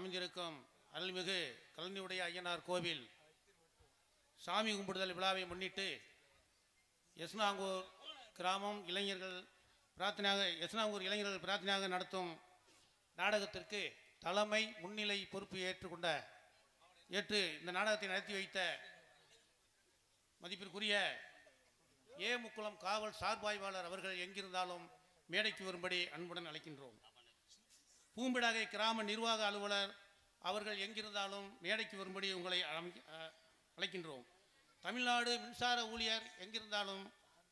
அமைந்திருக்கும் அருள்மிகு கல்வியுடைய ஐயனார் கோவில் சாமி கும்பிடுதல் விழாவை முன்னிட்டு எஸ்னாங்கூர் கிராமம் இளைஞர்கள் பிரார்த்தனையாக நடத்தும் நாடகத்திற்கு தலைமை முன்னிலை பொறுப்பு ஏற்று இந்த நாடகத்தை நடத்தி வைத்த மதிப்பிற்குரிய முக்குளம் காவல் சார்பாய்வாளர் அவர்கள் எங்கிருந்தாலும் மேடைக்கு வரும்படி அன்புடன் அழைக்கின்றோம். பூம்பிடாகை கிராம நிர்வாக அலுவலர் அவர்கள் எங்கிருந்தாலும் மேடைக்கு வரும்படி உங்களை அழைக்கின்றோம். தமிழ்நாடு மின்சார ஊழியர் எங்கிருந்தாலும்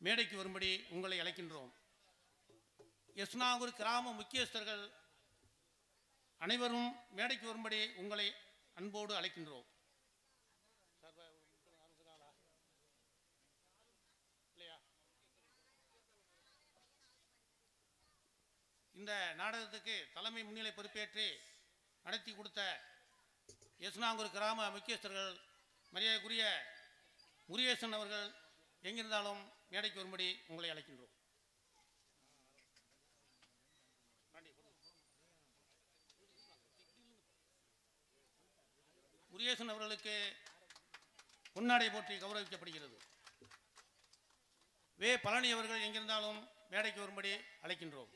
மேடைக்கு வரும்படி உங்களை அழைக்கின்றோம். எஸ்னாங்கூர் கிராம முக்கியஸ்தர்கள் அனைவரும் மேடைக்கு வரும்படி உங்களை அன்போடு அழைக்கின்றோம். இந்த நாடகத்துக்கு தலைமை முன்னிலை பொறுப்பேற்று நடத்தி கொடுத்த எஸ்னாங்கூர் கிராம முக்கியஸ்தர்கள் மரியாதைக்குரிய முருகேசன் அவர்கள் எங்கிருந்தாலும் மேடைக்கு வரும்படி உங்களை அழைக்கின்றோம். முருகேசன் அவர்களுக்கு பொன்னாடை போற்றி கௌரவிக்கப்படுகிறது. பழனி அவர்கள் எங்கிருந்தாலும் மேடைக்கு வரும்படி அழைக்கின்றோம்.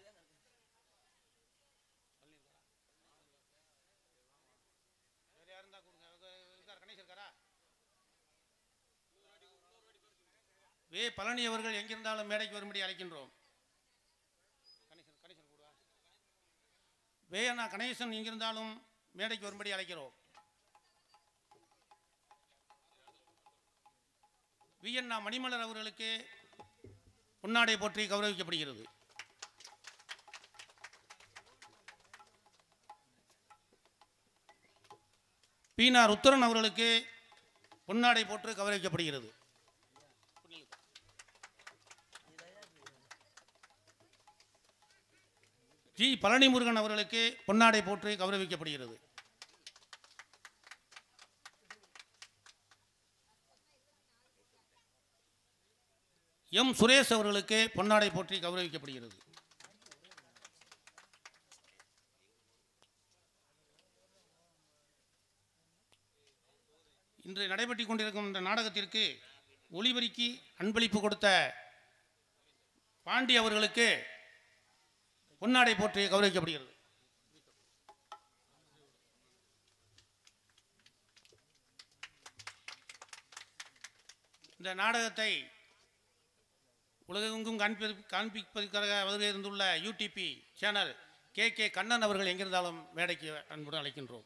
பழனி அவர்கள் எங்கிருந்தாலும் மேடைக்கு வரும்படி அழைக்கின்றோம். அண்ணா கணேசன் எங்கிருந்தாலும் மேடைக்கு வரும்படி அழைக்கிறோம். அண்ணா மணிமலர் அவர்களுக்கு பொன்னாடை போற்றி கௌரவிக்கப்படுகிறது. பீனார் உத்தரன் அவர்களுக்கு பொன்னாடை போற்று கௌரவிக்கப்படுகிறது. பழனி முருகன் அவர்களுக்கு பொன்னாடை போற்று கௌரவிக்கப்படுகிறது. சுரேஷ் அவர்களுக்கு பொன்னாடை போற்றி கௌரவிக்கப்படுகிறது. இன்று நடைபெற்றுக் கொண்டிருக்கும் இந்த நாடகத்திற்கு ஒளிபெருக்கி அன்பளிப்பு கொடுத்த பாண்டி அவர்களுக்கு பொன்னாடை போற்றி கௌரவிக்கப்படுகிறது. இந்த நாடகத்தை உலகெங்கும் காண்பிப்பதற்காக வருகை இருந்துள்ள யூடிபி சேனல் கே கண்ணன் அவர்கள் எங்கிருந்தாலும் மேடைக்கு அன்புடன் அழைக்கின்றோம்.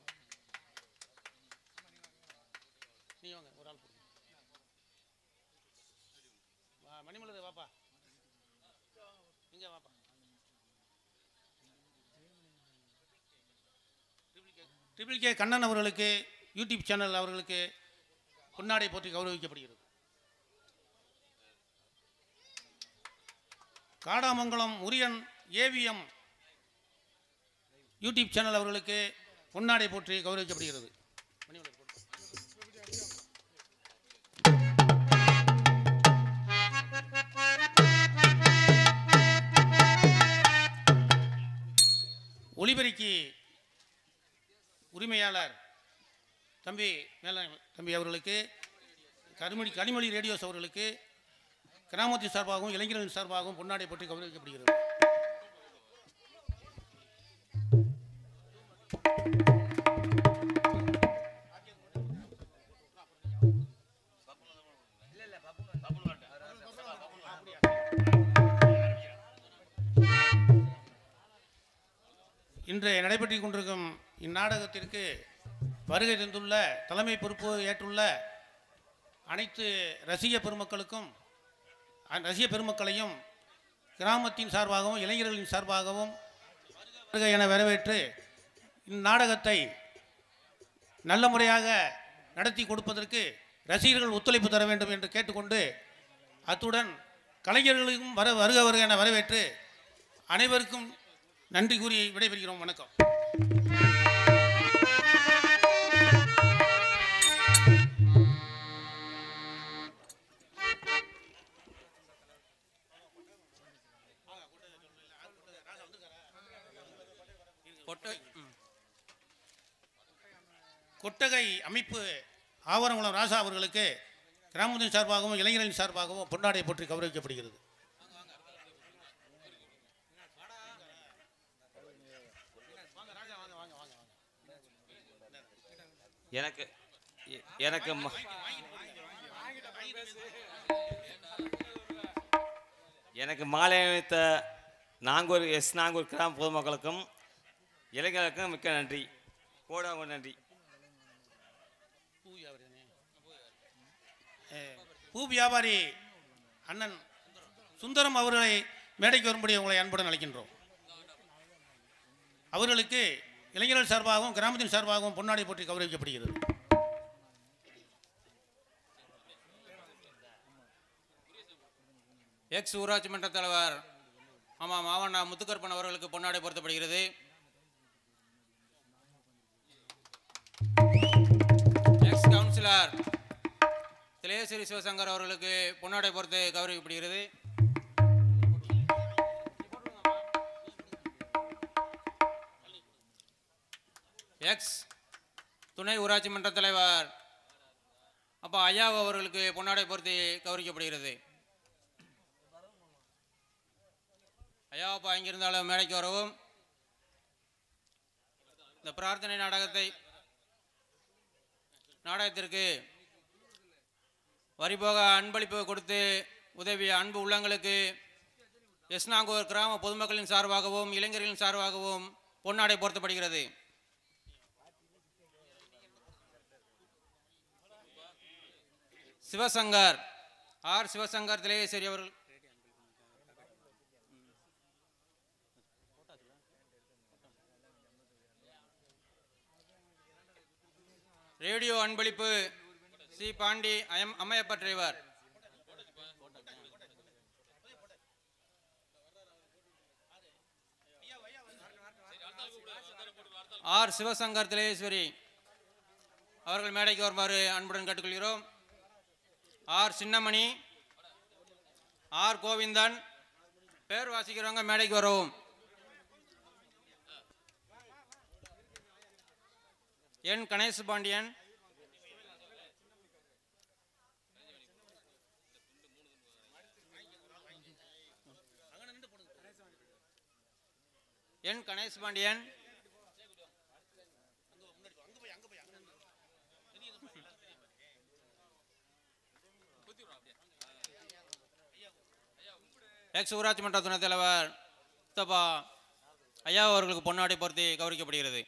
ஒரு ஆள் மணிமலர் வாப்பா, இங்க வாப்பா. கே கண்ணன் அவர்களுக்கு யூடியூப் சேனல் அவர்களுக்கு பொன்னாடை போற்றி கௌரவிக்கப்படுகிறது. காடாமங்கலம் முரியன் ஏவிஎம் யூடியூப் சேனல் அவர்களுக்கு பொன்னாடை போற்றி கௌரவிக்கப்படுகிறது. ஒளிபெருக்கி உரிமையாளர் தம்பி அவர்களுக்கு கனிமொழி ரேடியோஸ் அவர்களுக்கு கிராமத்தின் சார்பாகவும் இளைஞர்களின் சார்பாகவும் பொன்னாடை போற்றி கௌரவிக்கப்படுகிறது. இன்று நடைபெற்றுக் கொண்டிருக்கும் இந்நாடகத்திற்கு வருகை தந்துள்ள தலைமை பொறுப்பு ஏற்றுள்ள அனைத்து ரசிக பெருமக்களையும் கிராமத்தின் சார்பாகவும் இளைஞர்களின் சார்பாகவும் வருகை என வரவேற்று இந்நாடகத்தை நல்ல முறையாக நடத்தி கொடுப்பதற்கு ரசிகர்கள் ஒத்துழைப்பு தர வேண்டும் என்று கேட்டுக்கொண்டு, அத்துடன் கலைஞர்களுக்கும் வருக என வரவேற்று அனைவருக்கும் நன்றி கூறி விடைபெறுகிறோம். வணக்கம். கொட்டகை அமைப்பு ஆவரங்குளம் ராசா அவர்களுக்கு கிராமத்தின் சார்பாகவும் இளைஞர்களின் சார்பாகவும் பொன்னாடை போற்றி கௌரவிக்கப்படுகிறது. எனக்கு எனக்கு எனக்கு மாலை அணிவித்த நாங்கூர் கிராம பொதுமக்களுக்கும் இளைஞர்களுக்கும் மிக்க நன்றி, கோடாங்க நன்றி. பூ வியாபாரி அண்ணன் சுந்தரம் அவர்களை மேடைக்கு வரும்படி உங்களை அன்புடன் அழைக்கின்றோம். அவர்களுக்கு இளைஞர்கள் சார்பாகவும் கிராமத்தின் சார்பாகவும் பொன்னாடை போற்றி கௌரவிக்கப்படுகிறது. எக்ஸ் ஊராட்சி மன்ற தலைவர் மாவண்ணா முத்துக்கருப்பன் அவர்களுக்கு பொன்னாடை பொருத்தப்படுகிறது. எக்ஸ் கவுன்சிலர் திலேஸ்வரி சிவசங்கர் அவர்களுக்கு பொன்னாடை பொறுத்து கௌரவிக்கப்படுகிறது. எக்ஸ் துணை ஊராட்சி மன்ற தலைவர் ஐயா அவர்களுக்கு பொன்னாடை பொறுத்து கௌரவிக்கப்படுகிறது. ஐயா இங்கிருந்தாலும் மேடைக்கு வரவும். இந்த பிரார்த்தனை நாடகத்திற்கு வரிபோக அன்பளிப்பு கொடுத்து உதவிய அன்பு உள்ளங்களுக்கு எஸ்நாங்கூர் கிராம பொதுமக்களின் சார்பாகவும் இளைஞர்களின் சார்பாகவும் பொன்னாடை பொருத்தப்படுகிறது. சிவசங்கர் சிவசங்கர் திலேஸ்வரி அவர்கள் ரேடியோ அன்பளிப்பு சி பாண்டி அம்மையப்ப டிரைவர். சிவசங்கர் திலேஸ்வரி அவர்கள் மேடைக்கு வருமாறு அன்புடன் கேட்டுக்கொள்கிறோம். சின்னமணி, கோவிந்தன் பேர் வாசிக்கிறவங்க மேடைக்கு வரவும். என் கணேச பாண்டியன், எக்ஸ் ஊராட்சி மன்ற துணைத் தலைவர் முஸ்தபா ஐயா அவர்களுக்கு பொன்னாடை பொருத்தி கௌரவிக்கப்படுகிறது.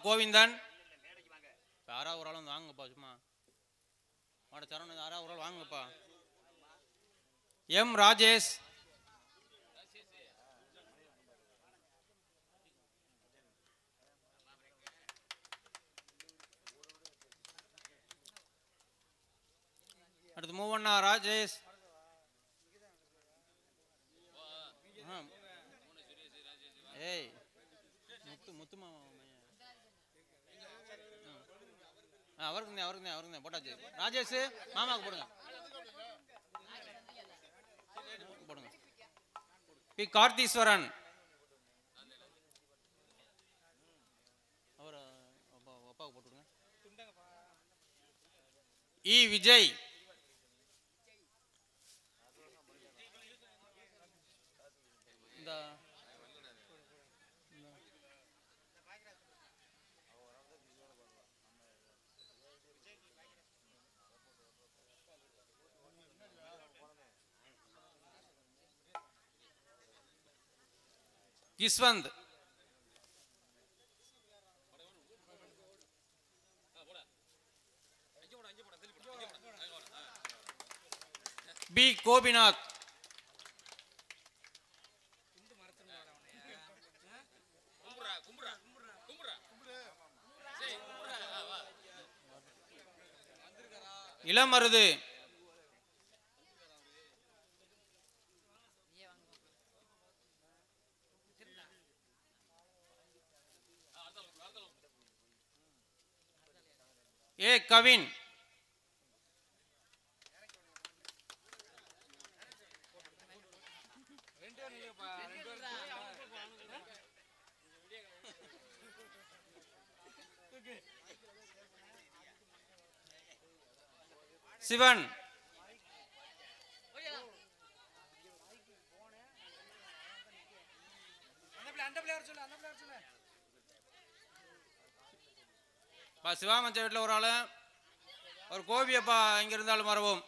கோவிந்தன், யாராவது ஒரு ஆள் வாங்கப்பா, சும்மா சரவணன் யாராவது ஒரு ஆள் வாங்கப்பா. எம் ராஜேஷ், அடுத்து மூவண்ணா ராஜேஷ், ஏய் முத்துமா அவருக்கு போட்டாச்சு. ராஜேஷ் மாமாவுக்கு போடுங்க. பி கார்த்தீஸ்வரன், அவர் அப்பாவுக்கு போட்டுடுங்க. இ விஜய், இந்த யஸ்வந்த், பி கோபிநாத், இளமருது, ஏ கவின், சிவன், சிவாமச்ச வீட்டில் ஒரு ஆள், ஒரு கோபியப்பா இங்க இருந்தாலும் வரவும்.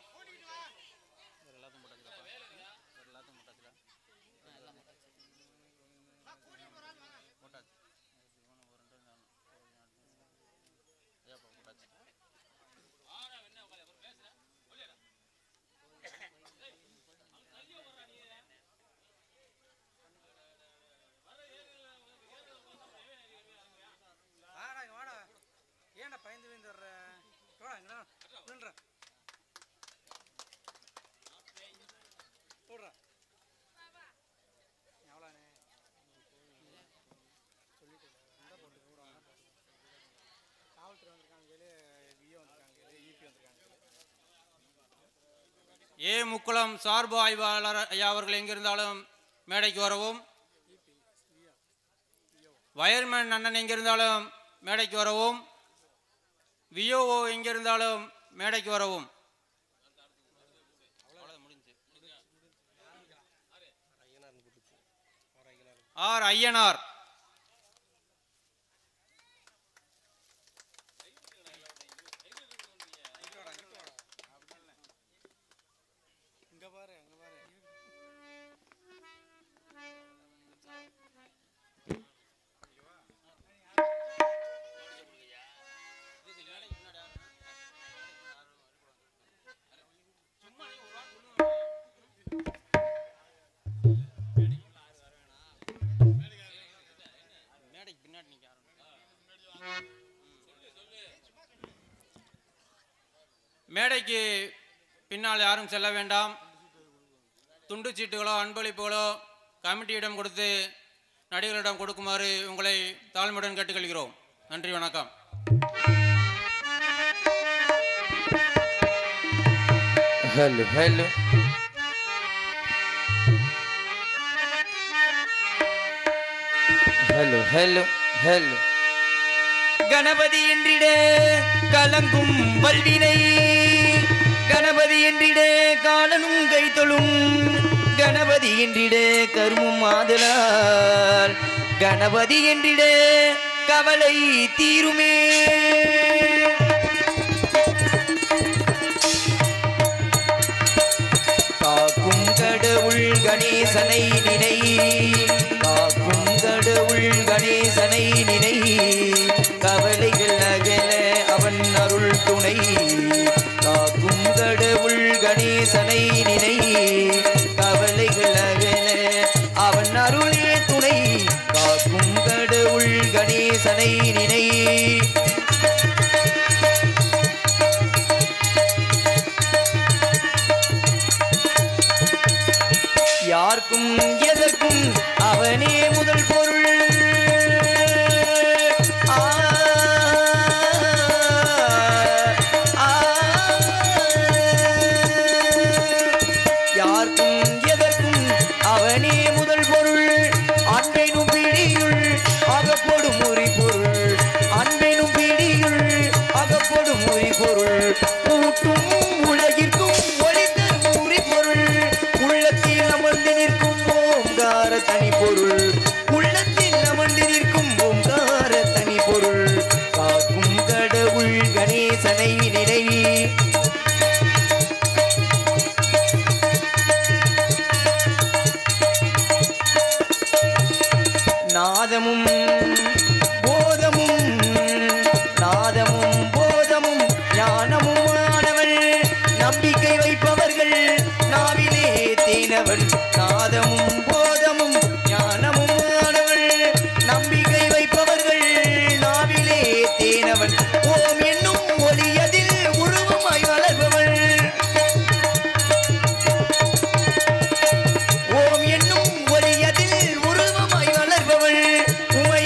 ஏ முக்குளம் சார்பு ஆய்வாளர் ஐயா அவர்கள் எங்கிருந்தாலும் மேடைக்கு வரவும். வயர்மேன் அண்ணன் எங்கிருந்தாலும் மேடைக்கு வரவும். விஓஓ எங்கிருந்தாலும் மேடைக்கு வரவும். ஆர் ஐயனார், மேடைக்கு பின்னால் யாரும் செல்ல வேண்டாம். துண்டு சீட்டுகளோ அன்பளிப்புகளோ கமிட்டியிடம் கொடுத்து நடிகர்களிடம் கொடுக்குமாறு உங்களை தாழ்மையுடன் கேட்டுக்கொள்கிறோம். நன்றி, வணக்கம். Hello hello hello hello hello Ganapathi என்றிட கலங்கும் வல்வினை, கணபதி என்றிட காலனும் கைத்தொழும், கணபதி என்றிட கருமும் ஆதலால், கணபதி என்றிட கவலை தீருமே. காக்கும் கடவுள் கணேசனை நினை, காக்கும் கடவுள் கணேசனை நினை, கவலைகள் அகல அவன் அருள் துணை. காக்கும் கடவுள் கணேசனை நினை, கவலைகள் அகல அவன் அருளே துணை. காக்கும் கடவுள் கணேசனை நினை. யாருக்கும் எதற்கும் அவனே முதல் பொருள். யாருக்கும் எதற்கும் அவனே முதல் பொருள். அன்பெனும் பிடியுள் அகப்படும் உரி பொருள், அன்பெனும் பிடியுள் அகப்படும் உரி பொருள். கூட்டும் உலகிற்கும் ஒளித்தரும் உரி பொருள். உள்ளத்தில் அமர்ந்து நிற்கும் ஓங்கார தனி பொருள், உள்ளத்தில் அமர்ந்து நிற்கும் ஓங்கார தனி பொருள். காக்கும் கடவுள் கணேசனை நினை. நாதமும் போதமும், நாதமும் போதமும் ஞானமும் ஆனவள், நம்பிக்கை வைப்பவர்கள் நாவிலே தேனவள். நாதமும் போதமும் ஞானமும் ஆனவள், நம்பிக்கை வைப்பவர்கள் நாவிலே தேனவள். ஓம் என்னும் ஒளியதில் உருவமாய் வளர்பவள், ஓம் என்னும் ஒளியதில் உருவமாய் வளர்பவள். உமை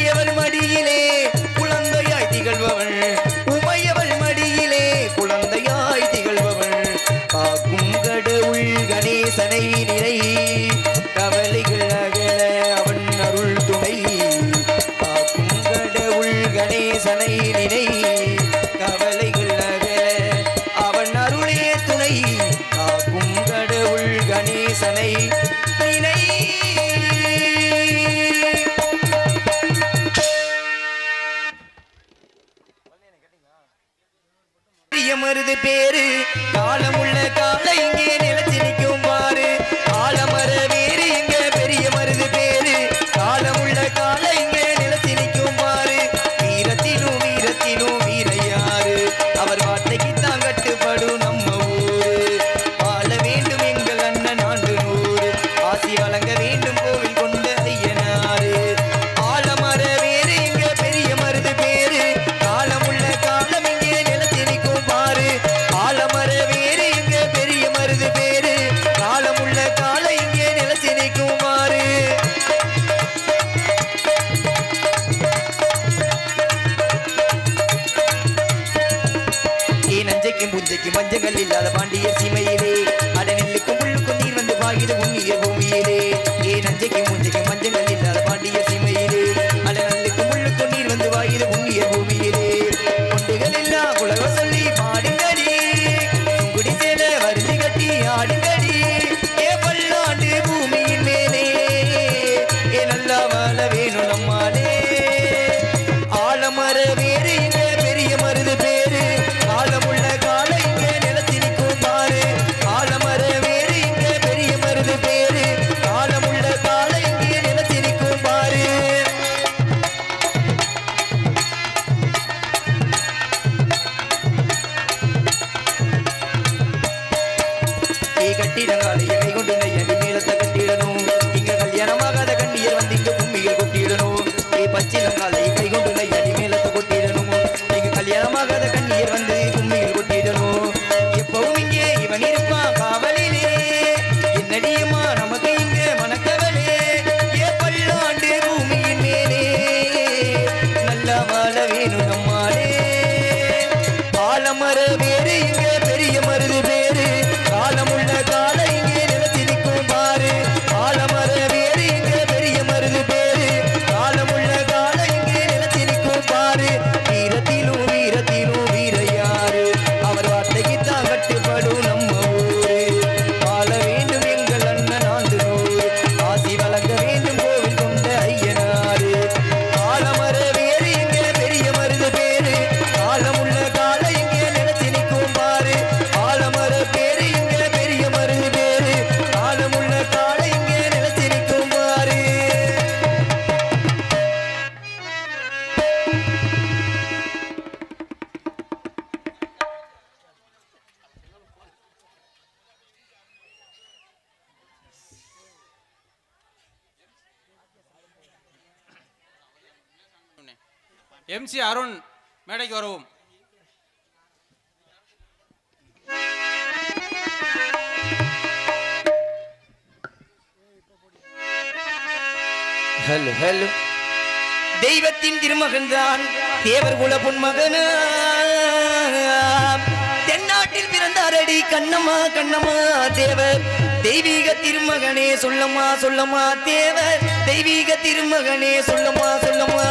மூஞ்சிக்கு மஞ்சள் இல்லாத பாண்டிய சீமையிலே அலநல்லுக்கு முள்ளுக்கு நீர் வந்து வாயுது புண்ணிய பூமியிலே கொண்டுகள் எல்லாம் குலவ சொல்லி பாடுங்கடி குடி சேல வரிசை கட்டி ஆடுங்கடி ஏ பல்லாண்டு பூமியின் மேலே ஏ நல்லா வாழ வேணும் நம்மாலே ஆலமர வேறு இங்க பெரிய மருது பேரு ஆலமுள்ள கால இங்க நிலத்தினிக்கும் பாரு ஆலமர வேறு இங்க பெரிய மருது பேரு ஆலமுள்ள கால இங்க நிலத்தினிக்கும் பாரு கட்டிடங்காலையை கை கொண்டு நையடி மேலத்தை கட்டிடணும் இங்க கல்யாணமாகாத கண்ணியர் வந்து இங்க கும்மிகள் கொட்டிடணும் பச்சிலங்காலை கை கொண்டு நையடி மேலத்தை கொட்டிடணும் இங்க கல்யாணமாகாத கண்ணியர் வந்து கும்மிகள் கொட்டிடணும் எப்பவும் இங்கே இவன் இருப்பான் காவலிலே என்னடியம்மா நமக்கு இங்க மனக்கவலே ஏ பல்லாண்டு பூமியின் மேலே நல்லா வாழ வேணும் நம்மாலே ஆலமர வேறு இங்க பெரிய மருது பேரு காலமுள்ள கால இங்கே நிலத்தி நிற்கும் பாரு ஆலமர வேறு இங்க பெரிய மருது பேரு காலமுள்ள கால இங்கே நிலத்தி நிற்கும் பாரு வீரத்திலும் வீரத்திலும் வீரையாரு அவர் வார்த்தைக்கு தான் கட்டுப்படும் நம்ம ஊரு வாழ வேண்டும் எங்கள் அண்ணன் ஆண்டு நூறு ஆசி வழங்க வேண்டும் கோவில் கொண்ட ஐயனாரு ஆலமர வேறு இங்க பெரிய மருது பேரு காலமுள்ள கால இங்கே நிலத்தி நிற்கும் பாரு ஆலமர பேரு இங்க பெரிய மருது பேரு காலமுள்ள கால இங்கே நிலத்தி நிற்கும் பாரு MC அருண் மேடைக்கு வரவும். ஹலோ ஹலோ தெய்வத்தின் திருமகன் தான் தேவர் குல பொன்மகனா தென்னாட்டில் பிறந்தாரடி கண்ணம்மா கண்ணம்மா தேவர் தெய்வீக திருமகனே சொல்லம்மா சொல்லம்மா தேவர் தெய்வீக திருமகனே சொல்லம்மா சொல்லம்மா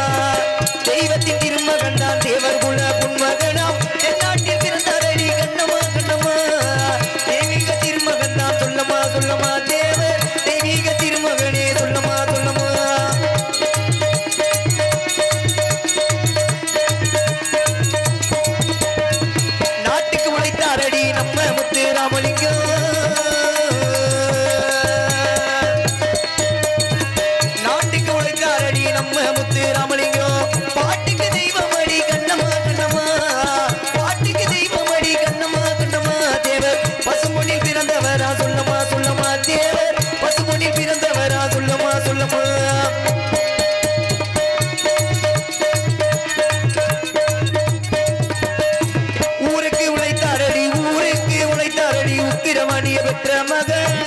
தெய்வத்தின் திருமகன் தான் தேவர் குல பொன்மகனாம் தென்னாட்டில் பிறந்தாரடி கண்ணம்மா கண்ணம்மா தெய்வீக திருமகன் தான் சொல்லம்மா சொல்லம்மா தேவர் தெய்வீக திருமகனே சொல்லம்மா சொல்லம்மா நாட்டுக்கு உழைத்தாரடி நம்ம முத்து ராமலிங்கம் நாட்டுக்கு உழைத்தாரடி நம்ம முத்து ராமலிங்கம் பாட்டுக்கு தெய்வமடி கண்ணம்மா கண்ணம்மா பாட்டுக்கு தெய்வமடி கண்ணம்மா கண்ணம்மா தேவர் பசும்பொன்னில் பிறந்தவரா சொல்லம்மா சொல்லம்மா தேவர் பசும்பொன்னில் பிறந்தவரா சொல்லம்மா சொல்லம்மா ஊருக்கு உழைத்தாரடி உக்கிரமணிய பெற்ற மகன்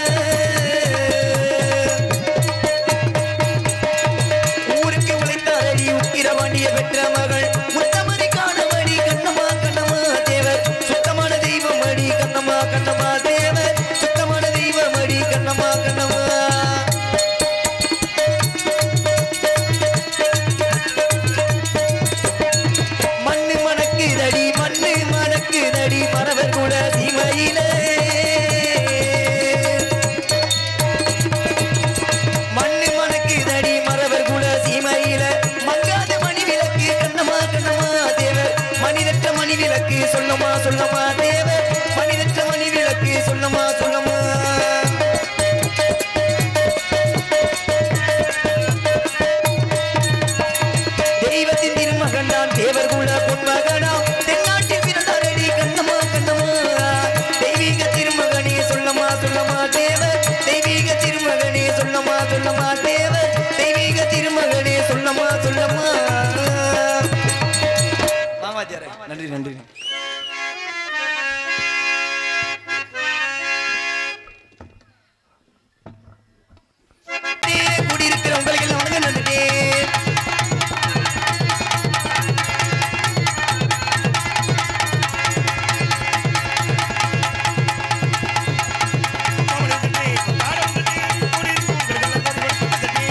ஊருக்கு உழைத்தாரடி உக்கிரமணிய பெற்ற மகள் முத்தமணி காணமணி கண்ணம்மா கண்ணம்மா தேவர் சுத்தமான தெய்வமடி கண்ணம்மா கண்ணம்மா தேவர் சுத்தமான தெய்வமடி கண்ணம்மா கண்ணம்மா மண்ணு மணக்குதடி மறவர் கூட சீமையிலே மண்ணு மணக்குதடி மறவர் கூட சீமையில மங்காத மணி விளக்கு கண்ணம்மா கண்ணம்மா தேவர் மனிதற்ற மணி விளக்கு சொல்லம்மா சொல்லம்மா தேவர் மனிதற்ற மணி விளக்கு சொல்லம்மா சொல்லம்மா தெய்வத்தின் திருமகன் தான் தேவர் குல பொன்மகனாம் தென்னாட்டில் பிறந்தாரடி கண்ணம்மா கண்ணம்மா தெய்வீக திருமகனே சொல்லம்மா சொல்லம்மா தேவர் தெய்வீக திருமகனே சொல்லம்மா சொல்லம்மா தேவர் தெய்வீக திருமகனே சொல்லம்மா சொல்லம்மா மாமாச்சார நன்றி நன்றி குடியிருக்கிற உங்களுக்கு எல்லாம் வணக்கம் நன்றி Thank you.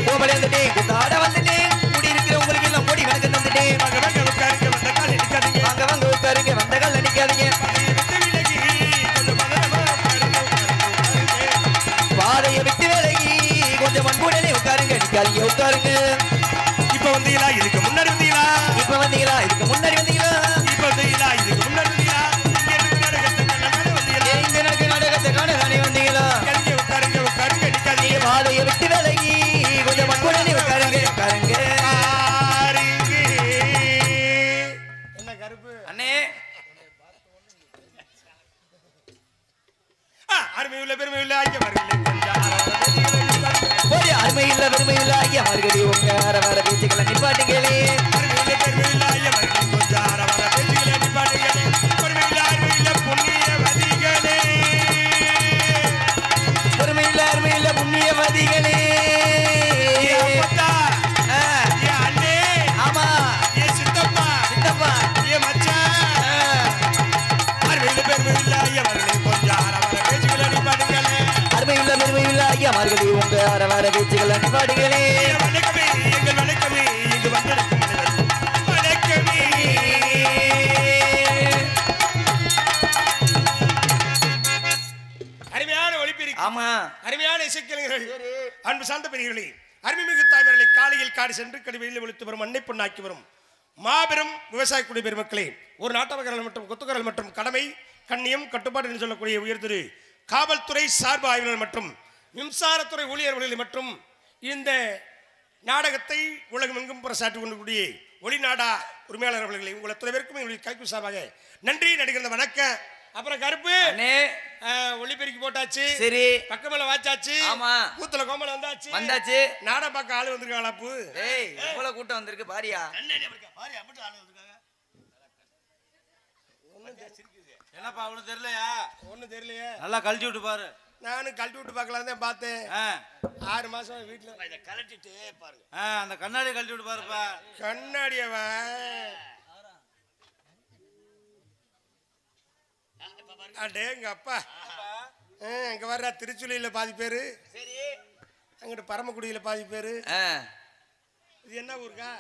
மார்கழி உங்க அரவர பேச்சுக்களை நிப்பாட்டுங்களே பெருமையில புண்ணியவதிகளே ஆமா சித்தப்பா அருமையுள்ள ஐயா மார்கழி உங்க அரவர பேச்சுக்களை நிப்பாட்டுங்களே ஆமா அருமையான இசைக்கலைஞர்கள் அன்பு சார்ந்த பெரியர்களே அருமைமிகு தாய்மார்களை காலையில் காடி சென்று கடுமையில் ஒழித்து வரும் அன்னை பொண்ணாக்கி வரும் மாபெரும் விவசாய குடி பெருமக்களே ஒரு நாட்டவர்கள் மற்றும் கொத்துக்கரல் மற்றும் கடமை கண்ணியம் கட்டுப்பாடு என்று சொல்லக்கூடிய உயர்திரு காவல்துறை சார்பு ஆய்வாளர் மற்றும் மின்சாரத்துறை ஊழியர்கள் மற்றும் இந்த நாடகத்தை உலகமெங்கும் புறசாற்றி கொண்டிருக்கூடிய ஒளிநாடா உரிமையாளர் அவர்களை உங்கள் அத்தனை பேருக்கும் எங்களுடைய கைக்கு சார்பாக நன்றி நடிகர் வணக்கம். அப்புறம் கருப்பு ஒளிபெருக்கி போட்டாச்சு, சரி பக்கமேல வாச்சாச்சு, ஆமா கூத்துல கோமல வந்தாச்சு நாட பார்க்க ஆளு வந்திருக்காங்களா? பூ ஏய் எவ்வளவு கூட்டம் வந்திருக்கு பாரியா? பாரியா மட்டும் ஆளு வந்திருக்காங்க. என்னப்பா அவனுக்கு தெரியலையா? ஒன்னும் தெரியலையே. நல்லா கழட்டி விட்டு பாரு. நானும் கழட்டி விட்டு பார்க்கலாம் தான் பார்த்தேன். 6 மாசம் வீட்டுல இதை கழட்டிட்டு பாருங்க. அந்த கண்ணாடியை கழட்டி விட்டு பாருப்பா. கண்ணாடியவா அடேங்க அப்பா. அங்க வர்ற திருச்சுலியில பாதி பேரு, அங்கிட்டு பரமக்குடியில பாதி பேரு. இது என்ன ஊருக்கா?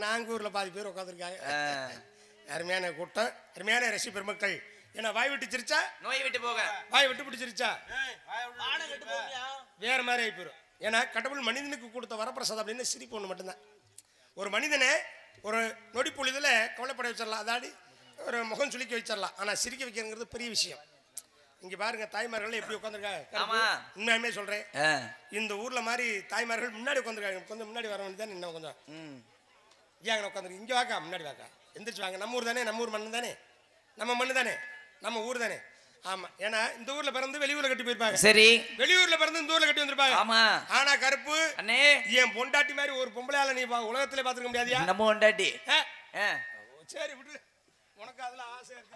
நாங்கூர்ல பாதி பேர் உட்காந்துருக்காங்க. அருமையான கூட்டம், அருமையான ரசி பெருமக்கள். ஏன்னா வாய் விட்டு சிரிச்சா நோய் விட்டு போக, வாய் விட்டு பிடிச்சிருச்சா வேற மாதிரி ஆகி போயிடும். ஏன்னா கடவுள் மனிதனுக்கு கொடுத்த வரப்பிரசாதம் அப்படின்னு சிரிப்பு ஒன்று மட்டும்தான். ஒரு மனிதனை ஒரு நொடி பொழுதுல கவலைப்பட வச்சிடலாம், அதாடி ஒரு முகம் சுளிக்க வச்சிடலாம். ஆனால் சிரிக்க வைக்கிறது பெரிய விஷயம். இங்க பாருங்க தாய்மார்கள் எப்படி உட்காந்துருக்காங்க. உண்மையுமே சொல்றேன், இந்த ஊர்ல மாதிரி தாய்மார்கள் முன்னாடி உட்காந்துருக்காங்க. கொஞ்சம் முன்னாடி வர வேண்டியதானே. இன்னும் கொஞ்சம் ஏங்க உட்காந்துருக்கு. இங்க வாக்கா, முன்னாடி வாக்கா, எந்திரிச்சு வாங்க. நம்ம ஊர் தானே, நம்ம ஊர் மண்ணு தானே, நம்ம மண்ணு தானே, நம்ம ஊர் தானே. ஆமா, ஏன்னா இந்த ஊர்ல பிறந்து வெளியூர்ல கட்டி போயிருப்பாங்க. சரி, வெளியூர்ல பிறந்து இந்த ஊர்ல கட்டி வந்திருப்பாங்க. ஆமா, ஆனா கருப்பு அண்ணே என் பொண்டாட்டி மாதிரி ஒரு பொம்பளையால நீ உலகத்துல பாத்துக்க முடியாதியா? நம்ம பொண்டாட்டி. சரி விட்டு, உனக்கு அதுல ஆசை இருக்கு.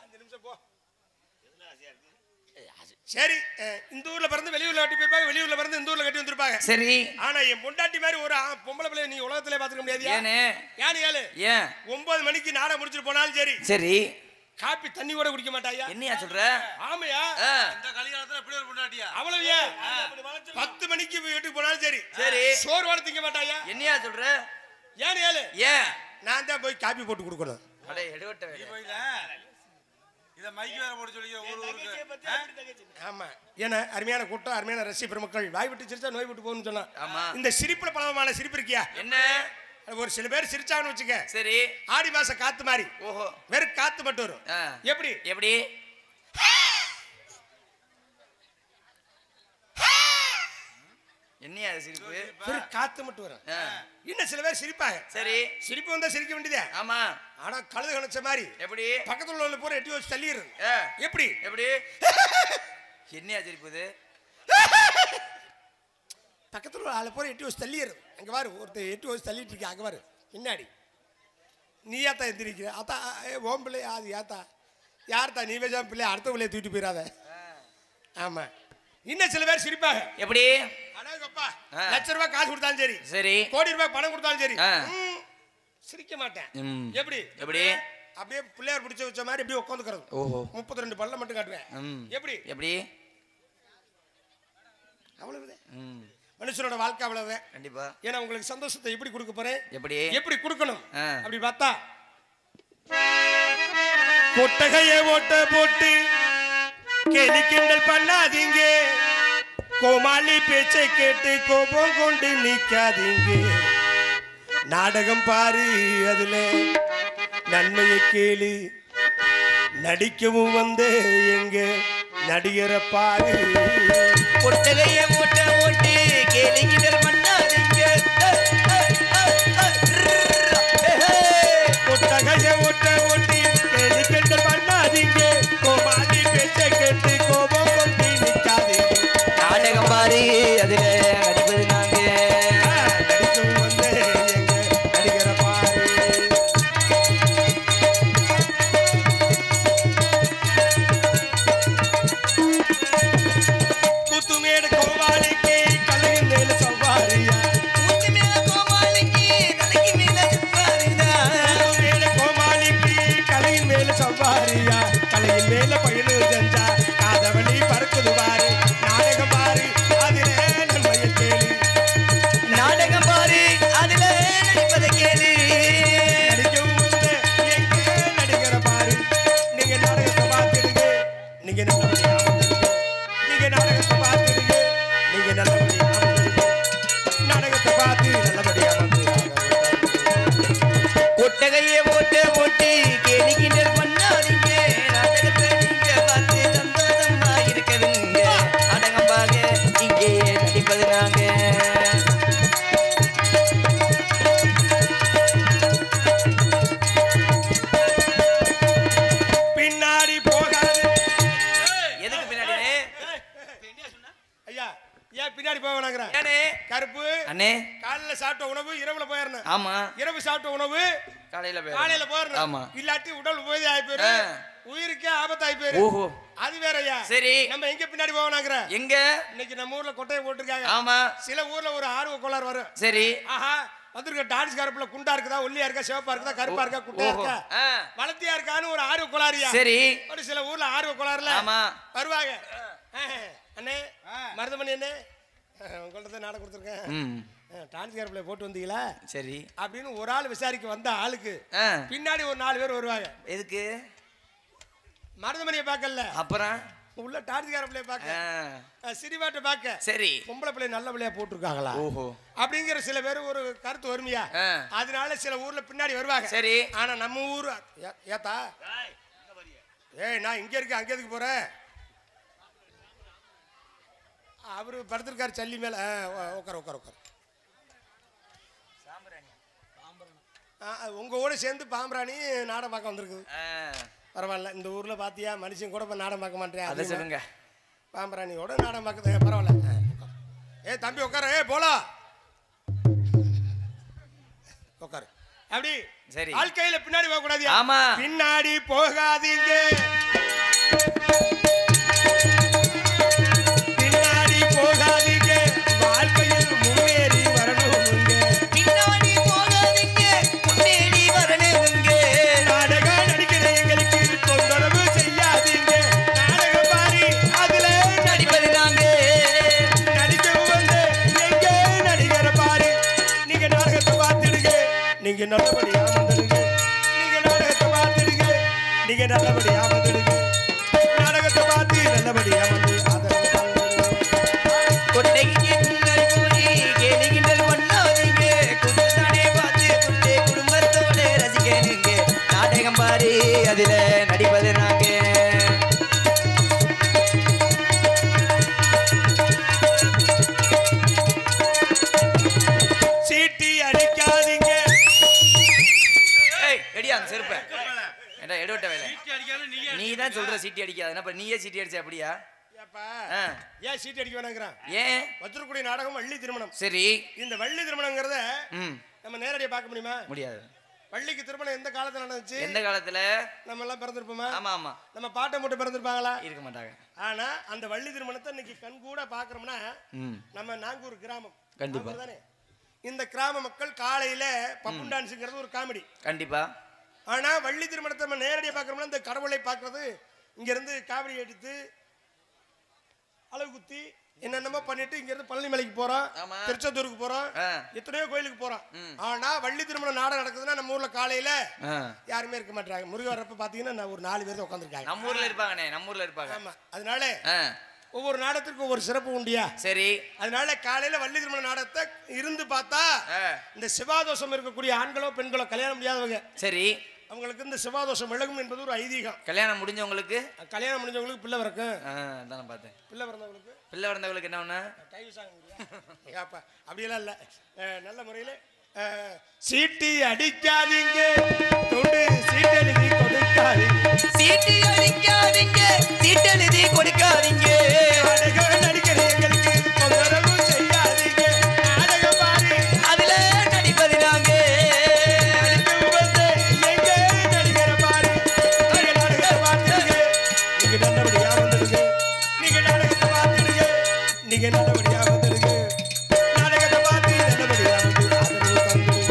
5 நிமிஷம் போ. சரி, இந்த ஊர்ல பிறந்து வெளியூர்ல கட்டி போயிருப்பாங்க, வெளியூர்ல பிறந்து இந்த ஊர்ல கட்டி வந்திருப்பாங்க. சரி, ஆனா என் பொண்டாட்டி மாதிரி ஒரு பொம்பளை பிள்ளை நீ உலகத்துல பாத்துக்க முடியாதியா? ஏன் 9 மணிக்கு நாடகம் முடிச்சுட்டு போனாலும் சரி, சரி காப்பி தண்ணி கூட குடிக்க மாட்டாயா? என்னையா சொல்ற? ஆமையா, இந்த கலிகாலத்துல எப்படி ஒரு பொண்டாட்டியா? அவ்வளவு ஏன் 10 மணிக்கு வீட்டுக்கு போனாலும் சரி, சரி சோறு வாட திங்க மாட்டாயா? என்னையா சொல்ற? ஏன் நான் தான் போய் காப்பி போட்டு கொடுக்கணும். அடே எடுவட்ட வேலை. இத மைக் வேற போட்டு சொல்லிங்க ஊருக்கு. ஆமா, ஏன்னா அருமையான கூட்டம், அருமையான ரசி பெருமக்கள். வாய் விட்டு சிரிச்சா நோய் விட்டு போகணும்னு சொன்னா. இந்த சிரிப்புல பலமான சிரிப்பு இருக்கியா? என்ன ஒரு சில பேர் சிரிச்சாங்கன்னு வச்சுக்க, சரி ஆடி மாசம் காத்து மாதிரி. ஓஹோ, வெறும் காத்து மட்டும் வரும். எப்படி எப்படி என்னையா சிரிப்பு? வெறும் காத்து மட்டும் வரும். இன்னும் சில பேர் சிரிப்பாங்க. சரி, சிரிப்பு வந்தா சிரிக்க வேண்டியதே. ஆமா, ஆனா கழுது கணச்ச மாதிரி எப்படி பக்கத்துல உள்ள போற எட்டி வச்சு தள்ளிடுது. எப்படி எப்படி என்னையா சிரிப்புது? பக்கத்துல உள்ள ஆளை போற எட்டி வச்சு தள்ளிடுது. அங்க பாரு, ஒருத்தர் எட்டி வச்சு தள்ளிட்டு இருக்க. அங்க பாரு பின்னாடி, நீ ஏத்தா எந்திரிக்கிற? அத்தா ஓம் பிள்ளை அது ஏத்தா யார்த்தா? நீ வச்சா பிள்ளை அடுத்த பிள்ளைய தூக்கிட்டு போயிடாத. ஆமா, இன்னும் சில பேர் சிரிப்பாங்க. எப்படி? ₹1,00,000 காசு கொடுத்தாலும் சரி, சரி கோடி ரூபாய் பணம் கொடுத்தாலும் சரி, சிரிக்க மாட்டேன். எப்படி எப்படி அப்படியே பிள்ளையார் பிடிச்ச வச்ச மாதிரி எப்படி உட்காந்துக்கிறது. ஓஹோ, 32 பல்ல மட்டும் காட்டுவேன். எப்படி எப்படி அவ்வளவுதான். மனுஷனோட வாழ்க்கை அவ்வளவுதான். கண்டிப்பா. ஏன்னா உங்களுக்கு சந்தோஷத்தை எப்படி கொடுக்க போறேன், எப்படி எப்படி கொடுக்கணும் அப்படி பார்த்தா, கொட்டகையை ஓட்ட போட்டு கேலி கிண்டல் பண்ணாதீங்க, கோமாளி பேச்சை கேட்டு கோபம் கொண்டு நிக்காதீங்க. நாடகம் பாரு, அதுல நன்மையை கேளு, நடிக்கவும் வந்து எங்க நடிகரை பாரு. கொட்டகையை ஓட்ட ஓட்டி கேலி கிண்டல் பண்ணாதீங்க, கொட்டகையை ஓட்ட ஓட்டி கேலி கிண்டல் பண்ணாதீங்க, கோமாளி பேச்சை கேட்டு கோபம் கொண்டு நிக்காதீங்க. நாடகம் பாரு, அதுல நடிப்பது வேணாங்கிறேன். ஏனே கருப்பு அண்ணே காலையில சாப்பிட்ட உணவு இரவுல போயிடணும். ஆமா இரவு சாப்பிட்ட உணவு காலையில போயிடணும். ஆமா இல்லாட்டி உடல் உபயோகி ஆகி போயிரு, உயிருக்கே ஆபத்தாகி போயிரு. ஓஹோ அது வேறயா. சரி நம்ம எங்க பின்னாடி போவனாங்கிற எங்க இன்னைக்கு நம்ம ஊர்ல கொட்டையை போட்டிருக்காங்க. ஆமா சில ஊர்ல ஒரு ஆர்வ கோளாறு வரும். சரி ஆஹா வந்துருக்க டான்ஸ் கருப்புல குண்டா இருக்குதா, ஒல்லியா இருக்கா, சிவப்பா இருக்குதா, கருப்பா இருக்கா, குட்டையா இருக்கா, வளர்த்தியா இருக்கான்னு ஒரு ஆர்வ கோளாறியா. சரி ஒரு சில ஊர்ல ஆர்வ கோளாறுல ஆமா வருவாங்க. அண்ணே மருதமணி அண்ணே உங்கள்ட்ட நாடகம் கொடுத்துருக்கேன், டான்ஸ் கருப்புல போட்டு வந்தீங்களா சரி அப்படின்னு ஒரு ஆள் விசாரிக்க வந்த ஆளுக்கு பின்னாடி ஒரு 4 பேர் வருவாங்க. எதுக்கு மருதமணியை பார்க்கல, அப்புறம் உள்ள டான்ஸ் கருப்புல பார்க்க, சினிமாட்ட பார்க்க, சரி பொம்பளை பிள்ளை நல்ல பிள்ளையா போட்டிருக்காங்களா ஓஹோ அப்படிங்கிற சில பேர் ஒரு கருத்து வருமையா. அதனால சில ஊர்ல பின்னாடி வருவாங்க. சரி ஆனா நம்ம ஊர் ஏத்தா ஏய் நான் இங்க இருக்கேன் அங்க எதுக்கு போறேன், அவரு படுத்திருக்காரு சல்லி மேல. உட்கார உட்கார உட்கார உங்க கூட சேர்ந்து பாம்பராணி நாடகம் பார்க்க வந்திருக்குது. பரவாயில்ல, இந்த ஊர்ல பாத்தியா மனுஷன் கூட இப்ப நாடகம் பார்க்க மாட்டேன். அதை சொல்லுங்க, பாம்பராணியோட நாடகம் பார்க்குது. பரவாயில்ல. ஏ தம்பி உட்கார, ஏ போலாம் உட்காரு. அப்படி சரி வாழ்க்கையில பின்னாடி போக கூடாது. ஆமா பின்னாடி போகாதீங்க, பின்னாடி போகாதீங்க, வாழ்க்கையில் முன்னேறி வரணுங்க. பின்னாடி போகாதீங்க, முன்னேறி வரணுங்க. நாடகம் நடிக்கிற எங்களுக்கு தொந்தரவு செய்யாதீங்க. நாடகம் பாரி அதுல நடிப்பது நாங்க, நடிக்க வந்து எங்க நடிகர பாரு. நீங்க நாடகத்தை பார்த்துடுங்க, நீங்க நல்லபடியா வந்துடுங்க. நீங்க நாடகத்தை பார்த்துடுங்க, நீங்க நல்லபடியா வந்துடுங்க. நாடகத்தை பார்த்து நல்லபடியா வந்து ஆதரவு தாங்க. கொட்டைக்கு முன்னாடி போய் கேலிகிண்டல் பண்ணாதீங்க. குடும்பத்தானே பார்த்து குட்டை குடும்பத்தோட ரசிக்கணுங்க. நாடகம் பாரு அதுல நடிப்பது நாங்க. சீட்டி அடிக்காதீங்க. ரெடியா அந்த செருப்ப ஏண்டா எடுவட்ட வேலை நீ தான் சொல்ற சீட்டி அடிக்காது. அப்ப நீயே சீட்டி அடிச்ச அப்படியா? ஏன் சீட்டி அடிக்க வேணாங்கிறான்? ஏன் வச்சிருக்கூடிய நாடகம் வள்ளி திருமணம். சரி இந்த வள்ளி திருமணங்கிறத நம்ம நேரடியா பார்க்க முடியுமா? முடியாது. வள்ளிக்கு திருமணம் எந்த காலத்துல நடந்துச்சு? எந்த காலத்துல? நம்ம எல்லாம் பிறந்திருப்போமா? ஆமா ஆமா. நம்ம பாட்டை மட்டும் பிறந்திருப்பாங்களா? இருக்க மாட்டாங்க. ஆனா அந்த வள்ளி திருமணத்தை இன்னைக்கு கண் கூட பாக்குறோம்னா நம்ம நாங்கூர் கிராமம் கண்டிப்பா தானே. இந்த கிராம மக்கள் காலையில பப்பு டான்ஸுங்கிறது ஒரு காமெடி கண்டிப்பா. ஆனா வள்ளி திருமணத்தை நம்ம நேரடியா பாக்குறோம்னா இந்த கடவுளை பாக்குறது இங்க இருந்து காவடி எடுத்து அளவு குத்தி என்னென்னமோ பண்ணிட்டு இங்க இருந்து பழனி மலைக்கு போறோம், திருச்செந்தூருக்கு போறோம், எத்தனையோ கோயிலுக்கு போறோம். ஆனா வள்ளி திருமணம் நாடகம் நடக்குதுன்னா நம்ம ஊர்ல காலையில யாருமே இருக்க மாட்டாங்க. முருகன் வரப்ப பாத்தீங்கன்னா ஒரு 4 பேர் உட்காந்துருக்காங்க. நம்ம ஊர்ல இருப்பாங்கண்ணே, நம்ம ஊர்ல இருப்பாங்க. ஆமா, அதனால ஒவ்வொரு நாடகத்திற்கும் ஒவ்வொரு சிறப்பு உண்டியா. சரி அதனால காலையில வள்ளி திருமண நாடகத்தை இருந்து பார்த்தா இந்த சிவாதோஷம் இருக்கக்கூடிய ஆண்களோ பெண்களோ கல்யாணம் முடியாதவங்க சரி அவங்களுக்கு இந்த சிவாதோஷம் விலகும் என்பது ஒரு ஐதீகம். கல்யாணம் முடிஞ்சவங்களுக்கு கல்யாணம் முடிஞ்சவங்களுக்கு பிள்ளை பிறக்கும். அதான் பார்த்தேன். பிள்ளை பிறந்தவங்களுக்கு என்ன ஒண்ணு அப்படியெல்லாம் இல்ல. நல்ல முறையில சீட்டி அடிக்காதீங்க, தொண்டு சீட்டெழுதி கொடுக்காதீங்க. சீட்டி அடிக்காதீங்க, சீட்டெழுதி கொடுக்காதீங்க. நாடகம் நடிக்கிற எங்களுக்கு தொந்தரவு செய்யாதீங்க. நாடகம் பாரு அதுல நடிப்பது நாங்க. நடிக்க வந்து எங்க நடிகர பாரு. நாடகத்தை பார்த்துடுங்க, நீங்க நல்லபடியா வந்துடுங்க. நீங்க நாடகத்தை பார்த்துடுங்க, நீங்க நல்லபடியா வந்துடுங்க. நாடகத்தை பார்த்து நல்லபடியா வந்து ஆதரவு தந்துடுங்க.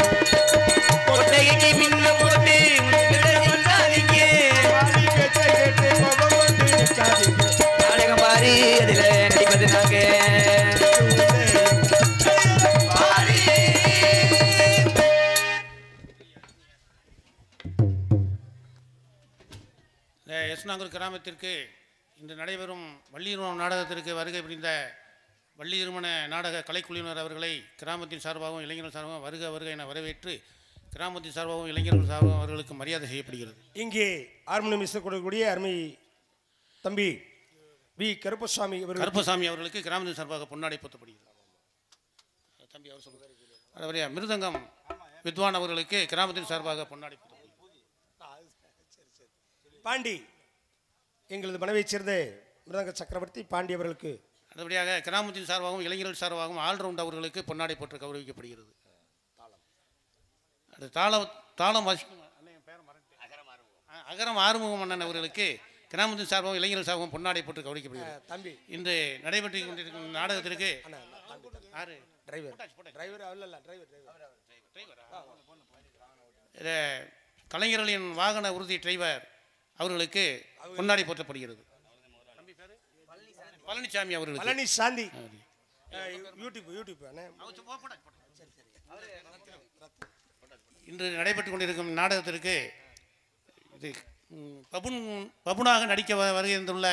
கொட்டைக்கு பின்ன போட்டு நிற்காதீங்க. வாடி பேச்சை கேட்டு கோபம் வந்து நிற்காதீங்க. நாடகம் பாரு அதுல நடிப்பது நாங்க. பாரு. எஸ்நாங்கூர் கிராமத்திற்கு இன்று நடைபெறும் வள்ளி திருமணம் நாடகத்திற்கு வருகை புரிந்த வள்ளி திருமண நாடக கலைக்குழுவினர் அவர்களை கிராமத்தின் சார்பாகவும் இளைஞர்கள் சார்பாகவும் வருக வருக என வரவேற்று கிராமத்தின் சார்பாகவும் இளைஞர்கள் சார்பாகவும் அவர்களுக்கு மரியாதை செய்யப்படுகிறது. இங்கே ஹார்மோனியம் இசைக்கூடிய அருமை தம்பி வி கருப்பசாமி அவர்களுக்கு கிராமத்தின் சார்பாக பொன்னாடை போத்தப்படுகிறது. தம்பி அவர் சொல்லுவார். மிருதங்கம் வித்வான் அவர்களுக்கு கிராமத்தின் சார்பாக பொன்னாடை போத்தப்படுகிறது. பாண்டி எங்களது மனைவியைச் சேர்ந்த மிருதங்க சக்கரவர்த்தி பாண்டி அவர்களுக்கு அடுத்தபடியாக கிராமத்தின் சார்பாகவும் இளைஞர்கள் சார்பாகவும் ஆல்ரவுண்ட் அவர்களுக்கு பொன்னாடை போட்டு கௌரவிக்கப்படுகிறது. அது தாளம் அகரம் ஆறுமுகம் அண்ணன் அவர்களுக்கு கிராமத்தின் சார்பாகவும் இளைஞர்கள் சார்பாகவும் பொன்னாடை போட்டு கௌரவிக்கப்படுகிறது. தம்பி இன்று நடைபெற்று கொண்டிருக்கும் நாடகத்திற்கு கலைஞர்களின் வாகன உறுதி டிரைவர் அவர்களுக்கு பொன்னாடை போற்றப்படுகிறது. பழனிசாமி அவர்களுக்கு பழனிசாமி இன்று நடைபெற்றுக் கொண்டிருக்கும் நாடகத்திற்கு இது பபுனாக நடிக்க வருகை இருந்துள்ள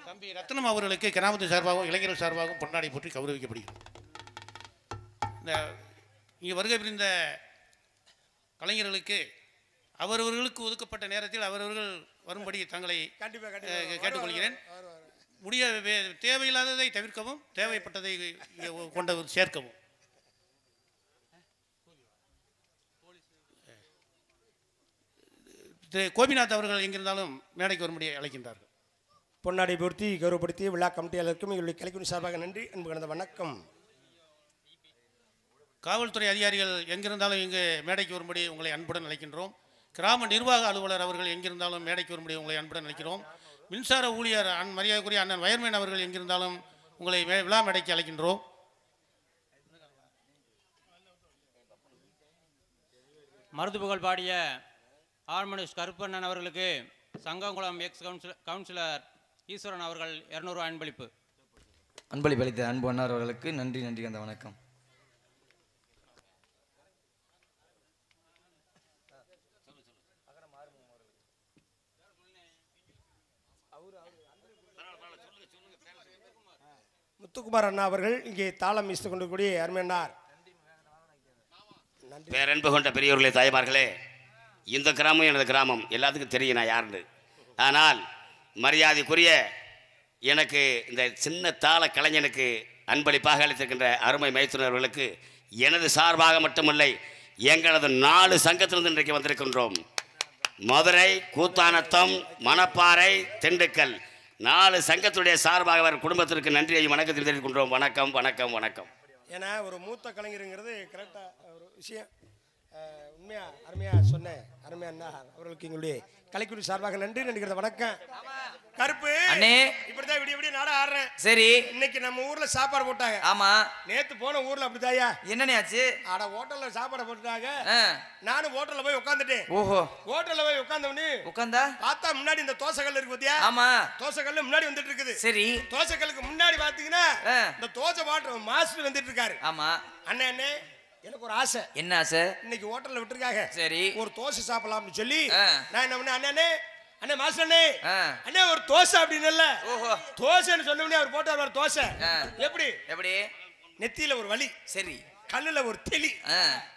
தம்பி ரத்னம் அவர்களுக்கு கிராமத்தின் சார்பாகவும் இளைஞர்கள் சார்பாகவும் பொன்னாடை போற்றி கௌரவிக்கப்படுகிறது. இந்த இங்கே வருகை புரிந்த கலைஞர்களுக்கு அவரவர்களுக்கு ஒதுக்கப்பட்ட நேரத்தில் அவரவர்கள் வரும்படி தங்களை கேட்டுக்கொள்கிறேன். தேவையில்லாததை தவிர்க்கவும் தேவைப்பட்டதை கொண்டு சேர்க்கவும். கோபிநாத் அவர்கள் எங்கிருந்தாலும் மேடைக்கு வரும்படி அழைக்கின்றார்கள். பொன்னாடை பொருத்தி கௌரவப்படுத்தி விழா கமிட்டியாளருக்கும் எங்களுடைய கலைக்குழு சார்பாக நன்றி, அன்பு கலந்த வணக்கம். காவல்துறை அதிகாரிகள் எங்கிருந்தாலும் இங்கு மேடைக்கு வரும்படி உங்களை அன்புடன் அழைக்கின்றோம். கிராம நிர்வாக அலுவலர் அவர்கள் எங்கிருந்தாலும் மேடைக்கு வரும்படி உங்களை அன்புடன் அழைக்கிறோம். மின்சார ஊழியர் மரியாதைக்குரிய அண்ணன் வயர்மேன் அவர்கள் எங்கிருந்தாலும் உங்களை விழா மேடைக்கு அழைக்கின்றோம். மருதுபுகழ் பாடிய ஆர்மனிஸ் கருப்பண்ணன் அவர்களுக்கு சங்கங்குளம் எக்ஸ் கவுன்சிலர் ஈஸ்வரன் அவர்கள் 200 அன்பளிப்பு. அன்பளிப்பளித்த அன்பு அண்ணார் அவர்களுக்கு நன்றி நன்றி அந்த வணக்கம். முத்துக்குமார் அண்ணா அவர்கள் இங்கே தாளம் வீசிக் கொண்டிருக்கூடிய அருமையன்னார். பேரன்பு கொண்ட பெரியவர்களே, தாய்மார்களே, இந்த கிராமம் எனது கிராமம், எல்லாத்துக்கும் தெரியும் நான் யாருன்னு. ஆனால் மரியாதைக்குரிய எனக்கு இந்த சின்ன தாள கலைஞனுக்கு அன்பளிப்பாக அளித்திருக்கின்ற அருமை மைத்துனர்களுக்கு எனது சார்பாக மட்டுமில்லை, எங்களது 4 சங்கத்திலிருந்து இன்றைக்கு வந்திருக்கின்றோம். மதுரை, கூத்தானத்தம், மணப்பாறை, திண்டுக்கல் 4 சங்கத்துடைய சார்பாக அவர் குடும்பத்திற்கு நன்றியை வணக்கத்தில் தெரிவித்துக் கொண்டோம். வணக்கம் வணக்கம் வணக்கம். ஏன்னா ஒரு மூத்த கலைஞருங்கிறது கரெக்டாக ஒரு விஷயம். உண்மையா அருமையாக சொன்னேன். அருமையா அண்ணா அவர்களுக்கு எங்களுடைய கலைக்குழு சார்பாக நன்றி நினைக்கிறது. வணக்கம் கருப்பு அண்ணே. இப்படிதான் விடிய விடிய நாடா ஆடுறேன். சரி, இன்னைக்கு நம்ம ஊர்ல சாப்பாடு போட்டாங்க. ஆமா, நேத்து போன ஊர்ல அப்படிதாயா. என்னண்ணே ஆச்சு? ஆட ஹோட்டல்ல சாப்பாடு போட்டுட்டாங்க. நானும் ஹோட்டல்ல போய் உட்காந்துட்டேன். ஓஹோ, ஹோட்டல்ல போய் உட்கார்ந்தவனே உட்கார்ந்தா பார்த்தா முன்னாடி இந்த தோசை கல் இருக்கு பாத்தியா? ஆமா, தோசை கல் முன்னாடி வந்துட்டு இருக்குது. சரி, தோசை கல்லுக்கு முன்னாடி பாத்தீங்கன்னா இந்த தோசை மாஸ்டர் வந்துட்டு இருக்காரு. ஆமா அண்ணே அண்ணே எனக்கு ஒரு ஆசை. என்ன ஆசை? இன்னைக்கு ஹோட்டல்ல விட்டுருக்காங்க. சரி, ஒரு தோசை சாப்பிடலாம்னு சொல்லி நான் என்ன பண்ணேன், அண்ணே அண்ணே மாஸ்டர் அண்ணே அண்ணே ஒரு தோசை அப்படின்னு. ஓஹோ, தோசைன்னு சொன்ன உடனே அவர் போட்டார் ஒரு தோசை. எப்படி எப்படி? நெத்தியில ஒரு வலி, சரி, கல்லுல ஒரு தெளி,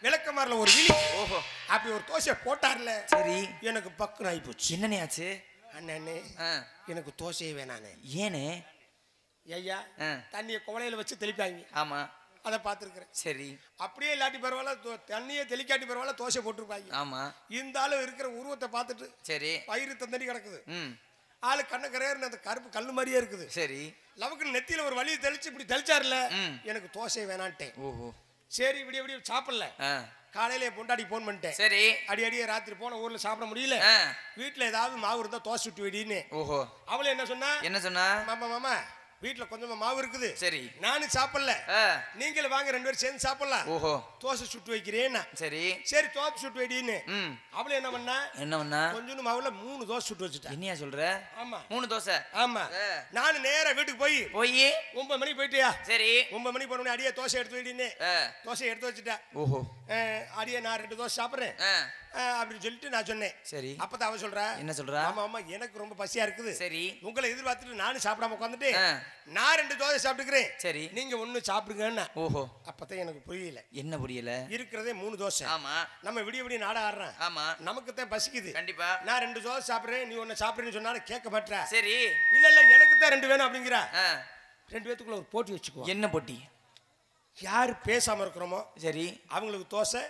விளக்கமாறுல ஒரு விழி. ஓஹோ, அப்படி ஒரு தோசை போட்டார்ல. சரி, எனக்கு பக்குன்னு ஆகி போச்சு. என்னண்ணே ஆச்சு? அண்ணே எனக்கு தோசையே வேணானே. ஏனே? ஐயா தண்ணியை குவளையில வச்சு தெளிப்பாங்க. ஆமா, அதை பார்த்துருக்கிறேன். சரி, அப்படியே இல்லாட்டி பரவாயில்ல, தண்ணியை தெளிக்காட்டி பரவாயில்ல, தோசை போட்டிருப்பாங்க. ஆமா, இந்த ஆளு இருக்கிற உருவத்தை பார்த்துட்டு சரி, வயிறு தந்தடி கிடக்குது. ஆளு கண்ண கரையர்னு அந்த கருப்பு கல்லு மாதிரியே இருக்குது. சரி, லவுக்கு நெத்தியில ஒரு வலியை தெளிச்சு இப்படி தெளிச்சாருல. எனக்கு தோசை வேணான்ட்டேன். ஓஹோ, சரி விடிய விடிய சாப்பிடல. காலையில பொண்டாடி போன் பண்ணிட்டேன். சரி, அடியே ராத்திரி போன ஊர்ல சாப்பிட முடியல, வீட்டுல ஏதாவது மாவு இருந்தா தோசை சுட்டு வெடின்னு. ஓஹோ, அவளை என்ன சொன்னா, என்ன சொன்னா? மாமா மாமா வீட்டுல கொஞ்சமா மாவு இருக்குது, சரி, நானும் சாப்பிடல, நீங்களும் வாங்க 2 பேரும் சேர்ந்து சாப்பிடலாம். ஓஹோ, தோசை சுட்டு வைக்கிறேன்னா. சரி, சரி தோசை சுட்டு வைடின்னு. அவளை என்ன பண்ணா, கொஞ்சம் மாவுல 3 தோசை சுட்டு வச்சுட்டா. என்னையா சொல்ற? ஆமா 3 தோசை. ஆமா, நானு நேரா வீட்டுக்கு போய் 9 மணிக்கு போயிட்டியா? சரி, 9 மணிக்கு போன அடியே தோசை எடுத்து வைடின்னு தோசை எடுத்து வச்சுட்டா. ஓஹோ, அடியே நான் 2 தோசை சாப்பிடுறேன் அப்படின்னு சொல்லிட்டு நான் சொன்னேன். சரி, அப்பதான் அவ சொல்றா, என்ன சொல்றா? ஆமா ஆமா எனக்கு ரொம்ப பசியா இருக்குது. சரி, உங்களை எதிர்பார்த்துட்டு நானும் சாப்பிடாம உட்காந்துட்டு நான் 2 தோசை சாப்பிட்டுக்கிறேன். சரி, நீங்க 1 சாப்பிடுங்கன்னா. ஓஹோ, அப்பதான் எனக்கு புரியல. என்ன புரியல? இருக்கிறதே 3 தோசை. ஆமா, நம்ம விடிய விடிய நாட ஆடுறோம். ஆமா, நமக்கு தான் பசிக்குது. கண்டிப்பா நான் 2 தோசை சாப்பிடுறேன், நீ 1 சாப்பிடுறேன்னு சொன்னாலும் கேட்க மாட்டா. சரி, இல்ல இல்ல எனக்கு தான் 2 வேணும் அப்படிங்கிறா. 2 பேத்துக்குள்ள ஒரு போட்டி வச்சுக்குவோம். என்ன போட்டி? யார் பேசாம இருக்கிறோமோ சரி அவங்களுக்கு தோசை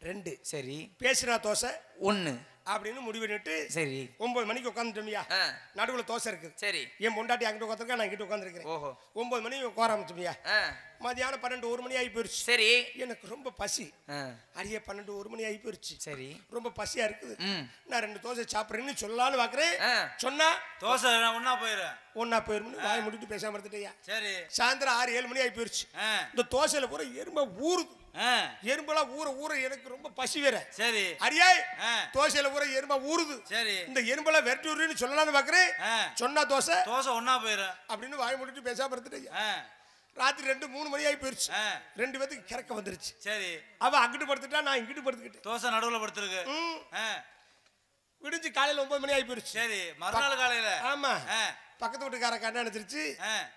2. சரி, பேசுனா தோசை 1. அப்படின்னு முடிவு பண்ணிட்டு சரி 9 மணிக்கு உட்காந்துட்டோம்யா. நடுவுல தோசை இருக்குது. சரி என் பொண்டாட்டி அங்கிட்டு உட்காந்துருக்கா, நான் இங்கிட்டு உட்காந்துருக்கேன். ஓஹோ 9 மணிக்கு உட்கார ஆரம்பிச்சோம்யா. மதியானம் 12 1 மணி ஆகி போயிருச்சு. சரி எனக்கு ரொம்ப பசி. அடியே 12 1 மணி ஆகி போயிருச்சு. சரி ரொம்ப பசியா இருக்குது. நான் 2 தோசை சாப்பிட்றேன்னு சொல்லலான்னு பாக்குறேன். சொன்னா தோசை ஒண்ணா போயிரு. ஒன்னா போயிருன்னு வாய் முடிட்டு பேசாம இருந்துட்டேயா. சரி சாயந்தரம் 6 7 மணி ஆகி போயிருச்சு. இந்த தோசையில பூரா எறும்பா ஊறுது. எறும்பெல்லாம் ஊற ஊற எனக்கு ரொம்ப பசி வேற. சரி அரியா தோசையில பூரா எறும்பா ஊறுது. சரி இந்த எறும்பெல்லாம் விரட்டி விடுறேன்னு சொல்லலான்னு பாக்குறேன். சொன்னா தோசை ஒண்ணா போயிரு அப்படின்னு வாய் முடிட்டு பேசாம இருந்துட்டேயா. ராத்திரி 2 3 மணி ஆகி போயிருச்சு. 2 பேத்துக்கு கிறக்க வந்துருச்சு. சரி அவ அங்கிட்டு படுத்துட்டா, நான் இங்கிட்டு படுத்துக்கிட்டேன். தோசை நடுவுல படுத்துருக்கு. விடிஞ்சு காலையில 9 மணி ஆகி போயிருச்சு. சரி மறுநாள் காலையில ஆமா பக்கத்து வீட்டுக்கார கண்ணா நினைச்சிருச்சு.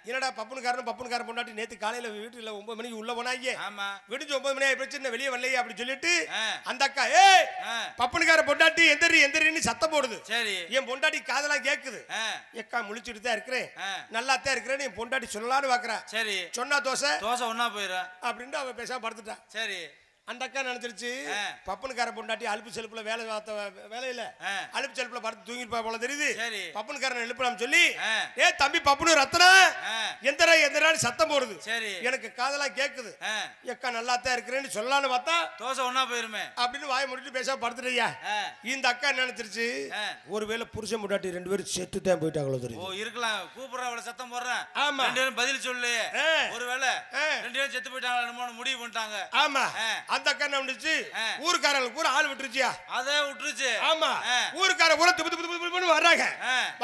என்னடா பப்புனுக்காரன் பொண்டாட்டி நேத்து காலையில வீட்டுல 9 மணிக்கு உள்ள போனாங்க. விடிஞ்சு 9 மணி ஆகி போச்சு, வெளியே வரலையே அப்படி சொல்லிட்டு அந்த அக்கா பப்புனுக்கார பொண்டாட்டி எந்திரின்னு சத்தம் போடுது. சரி என் பொண்டாட்டி காதெல்லாம் கேக்குது. எக்கா முழிச்சுட்டு தான் இருக்கிறேன், நல்லா தான் இருக்கிறேன்னு என் பொண்டாட்டி சொல்லலான்னு பாக்குறா. சரி சொன்னா தோசை ஒண்ணா போயிரு அப்படின்ட்டு அவன் பேசாம படுத்துட்டா. சரி அந்த அக்கா நினைச்சிருச்சு பப்பனுக்கார பொண்டாட்டி அலுப்பு செலுப்புல வேலையில அலுப்பு செலுப்புல படுத்து தூங்கிருப்பா போல தெரியுது. பப்பனுக்காரன் எழுப்பலாம் சொல்லி தம்பி பப்புனு ரத்தனா எந்திரான்னு சத்தம் போடுது. சரி எனக்கு காதெல்லாம் கேக்குது. எக்கா நல்லா தான் இருக்கிறேன்னு சொல்லலான்னு பார்த்தா தோசை ஒண்ணா போயிருமே அப்படின்னு வாய் முடிட்டு பேசாம படுத்துறியா. இந்த அக்கா நினைச்சிருச்சு ஒருவேளை புருஷன் பொண்டாட்டி 2 பேரும் செத்து தான் போயிட்டாங்களோ தெரியும். ஓ இருக்கலாம், கூப்பிடுற சத்தம் போடுறேன். ஆமா 2 பேரும் பதில் சொல்லு. ஒருவேளை 2 பேரும் செத்து போயிட்டாங்க முடிவு பண்ணிட்டாங்க. ஆமா அந்த அக்கா என்ன பண்ணுச்சு, ஊருக்காரங்களுக்கு பூரா ஆள் விட்டுருச்சியா. அதே விட்டுருச்சு. ஆமா ஊருக்கார பூரா திப்பு வர்றாங்க.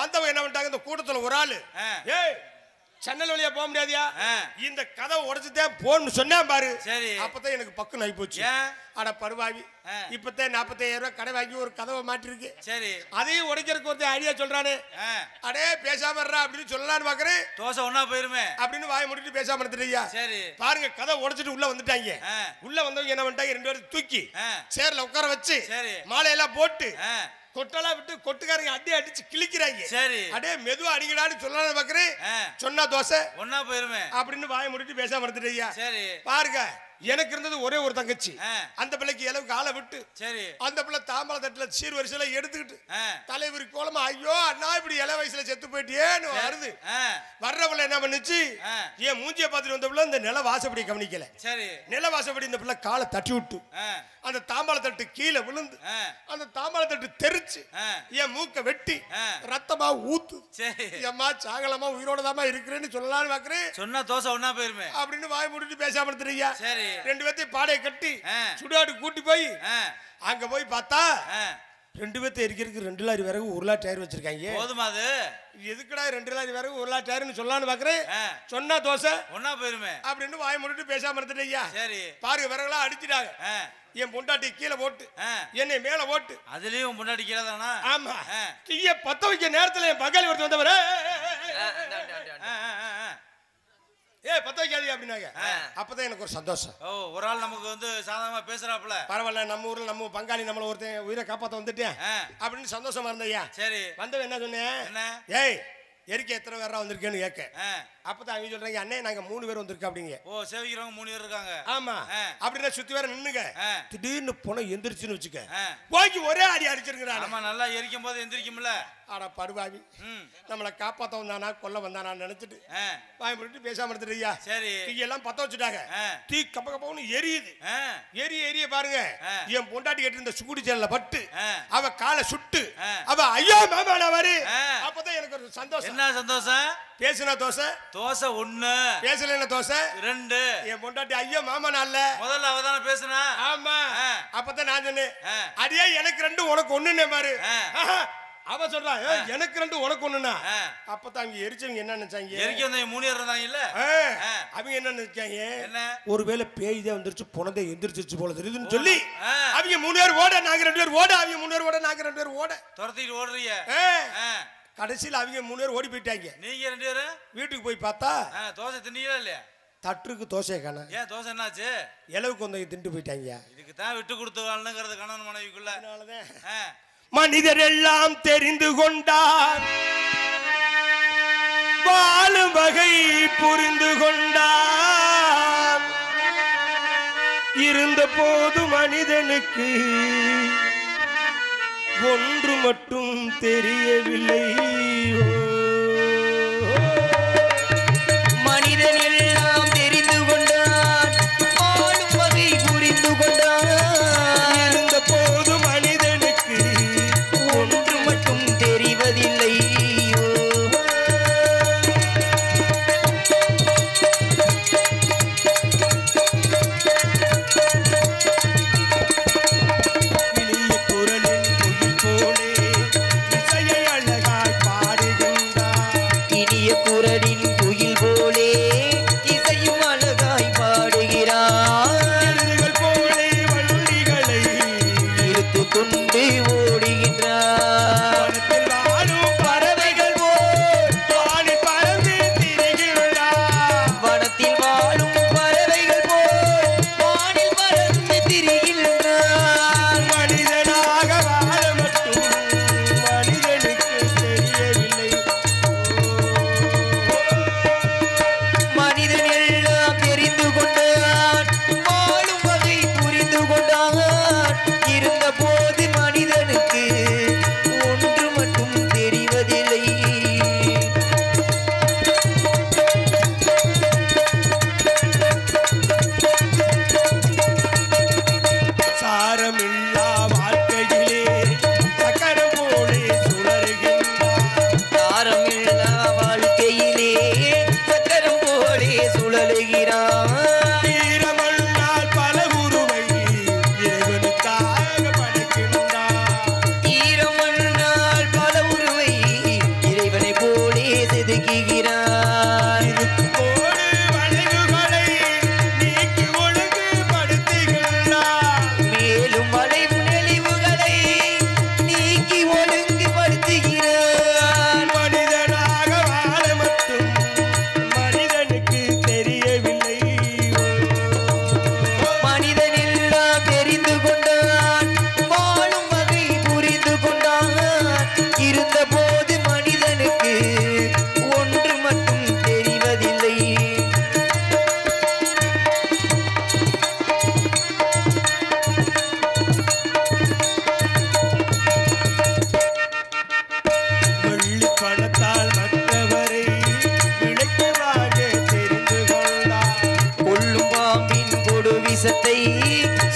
வந்தவங்க என்ன பண்ணிட்டாங்க, இந்த கூட்டத்துல ஒரு ஆளு சன்னல் வழியா போக முடியாதியா, இந்த கதவை உடைச்சுதான் போன்னு சொன்னேன் பாரு. சரி அப்பதான் எனக்கு பக்குன்னு ஆகி போச்சு. அட பருவாவி, இப்பதான் 45,000 ரூபாய் கடை வாங்கி ஒரு கதவை மாட்டிருக்கு. சரி அதையும் உடைக்கிறதுக்கு ஒருத்தர் ஐடியா சொல்றானே, அடே பேசாம அப்படின்னு சொல்லலான்னு பாக்குறேன். தோசை ஒண்ணா போயிருமே அப்படின்னு வாய் முடிட்டு பேசாம இருந்துட்டீங்க. சரி பாருங்க கதவை உடைச்சிட்டு உள்ள வந்துட்டாங்க. உள்ள வந்தவங்க என்ன பண்ணிட்டாங்க, 2 பேரும் தூக்கி சேர்ல உட்கார வச்சு மாலையெல்லாம் போட்டு கொட்டெல்லாம் விட்டு கொட்டுக்காரங்க அடிச்சு கிழிக்கிறாங்க. சரி அடே மெதுவா அடிங்கடான்னு சொல்லலான்னு பாக்குறேன். சொன்னா தோசை ஒண்ணா போயிருமே அப்படின்னு வாயை முடிட்டு பேசாம இருந்துட்டீங்க. சரி பாருங்க எனக்கு இருந்தது ஒரே ஒரு தங்கச்சி. அந்த பிள்ளைக்கு அளவுக்கு ஆளை விட்டு சரி அந்த பிள்ளை தாம்பளை தட்டுல சீர் வரிசையில எடுத்துக்கிட்டு தலைவர் கோலமா ஐயோ அண்ணா இப்படி இள வயசுல செத்து போயிட்டியேன்னு வருது. வர்ற பிள்ளை என்ன பண்ணுச்சு, ஏன் மூஞ்சிய பார்த்துட்டு வந்த பிள்ளை இந்த நில வாசப்படி கவனிக்கல. சரி நில வாசப்படி இந்த பிள்ளை காலை தட்டி விட்டு அந்த தாம்பாள தட்டு கீழே விழுந்து அந்த தாம்பாள தட்டு தெரிச்சு என் மூக்க வெட்டி ரத்தமா ஊத்து. ஏம்மா சாகலமா உயிரோட தாமா இருக்கிறேன்னு சொல்லலான்னு பாக்குறேன். சொன்னா தோசை ஒண்ணா போயிருமே அப்படின்னு வாய் முடிட்டு பேசாம இருந்துறீங்க. சரி 2 பேத்தையும் பாடையை கட்டி சுடாடு கூட்டி போய் அங்க போய் பார்த்தா 2 பேத்தை எரிக்கிறதுக்கு 2 லாரி விறகு 1 லாரி டயர் வச்சிருக்காங்க. போதுமா அது எதுக்குடா 2 லாரி விறகு 1 லாரி டயர்னு சொல்லலான்னு பாக்குறேன். சொன்னா தோசை ஒண்ணா போயிருமே அப்படின்னு வாய் முடிட்டு பேசாம இருந்துட்டீங்க. சரி பாருங்க விறகுலாம் அடிச்சிட்டாங்க. என் பொண்டாட்டி கீழே போட்டு என்னை மேல போட்டு அதுலயும் பொண்டாட்டி கீழே தானா. ஆமா தீய பத்த வைக்க நேரத்துல என் பங்காளி ஒருத்தர் வந்தவர் பத்த வைக்காதீங்க அப்படின்னாங்க. அப்பதான் எனக்கு ஒரு சந்தோஷம். ஓ ஒரு ஆள் நமக்கு வந்து சாதாரணமா பேசுறாப்புல பரவாயில்ல, நம்ம ஊர்ல நம்ம பங்காளி நம்மள ஒருத்தன் உயிரை காப்பாத்த வந்துட்டேன் அப்படின்னு சந்தோஷமா இருந்தையா. சரி வந்தவன் என்ன சொன்னேன், ஏய் எரிக்க எத்தனை பேரா வந்திருக்கேன்னு கேட்க. அப்பதான் அவங்க சொல்றாங்க அண்ணே நாங்க 3 பேர் வந்திருக்கோம் அப்படிங்க. ஓ சேவிக்கிறவங்க 3 பேர் இருக்காங்க. ஆமா அப்படின்னா சுத்தி வேற நின்னுங்க. திடீர்னு போன எந்திரிச்சுன்னு வச்சுக்க போய்க்கு ஒரே அடி அடிச்சிருக்கிறான். ஆமா நல்லா எரிக்கும் போது எந்திரிக்கும்ல. ஆட படுவாவி நம்மளை காப்பாத்த வந்தானா கொல்ல வந்தானா நினைச்சிட்டு வாய் முடிட்டு பேசாம எடுத்துறியா. சரி தீ எல்லாம் பத்த வச்சுட்டாங்க. தீ கப்ப கப்பன்னு எரியுது. எரிய பாருங்க என் பொண்டாட்டி கேட்டு இருந்த சுகுடி சேனல பட்டு அவ காலை சுட்டு அவ ஐயோ மாமா வரு. அப்பதான் எனக்கு ஒரு சந்தோஷம். என்ன சந்தோஷம், பேசுனா தோசை தோசை 1 பேசல தோசை 2. என் பொண்டாட்டி ஐயோ மாமா நாள்ல முதல்ல அவதான பேசுனா. ஆமா அப்பதான் நான் சொன்னேன் அடியே எனக்கு 2 உனக்கு 1 பாரு. அவ சொல்றா எனக்கு 2 உனக்கு 1னா. அப்பதான் அங்க எரிச்சவங்க என்ன நினைச்சாங்க, எரிக்க வந்த 3 பேர் இருந்தாங்க இல்ல, அவங்க என்ன நினைச்சாங்க, ஒருவேளை பேய் தான் வந்துருச்சு புனதை எந்திரிச்சிருச்சு போல தெரியுதுன்னு சொல்லி அவங்க 3 பேர் ஓட நாங்க 2 பேர் ஓட, அவங்க 3 பேர் ஓட நாங்க 2 பேர் ஓட துரத்திட்டு ஓடுறீங்க. கடைசியில் அவங்க 3 பேர் ஓடி போயிட்டாங்க. நீங்க 2 பேரும் வீட்டுக்கு போய் பார்த்தா தோசை தின்னீங்களா இல்லையா, தட்டுருக்கு தோசையை காண. ஏன் தோசை என்னாச்சு, இளவுக்கு வந்தவங்க திண்டு போயிட்டாங்க. இதுக்கு தான் விட்டு கொடுத்து வாழ்னுங்கிறது கணவன் மனைவிக்குள்ள. மனிதர் எல்லாம் தெரிந்து கொண்டார், வாழும் வகை புரிந்து கொண்டார், இருந்த போது மனிதனுக்கு ஒன்று மட்டும் தெரியவில்லை. மனிதன் எல்லாம் தெரிந்து கொண்டான், வாழும் வகை புரிந்து கொண்டான். இருந்த போது மனிதனுக்கு ஒன்று மட்டும் தெரிவதில்லை.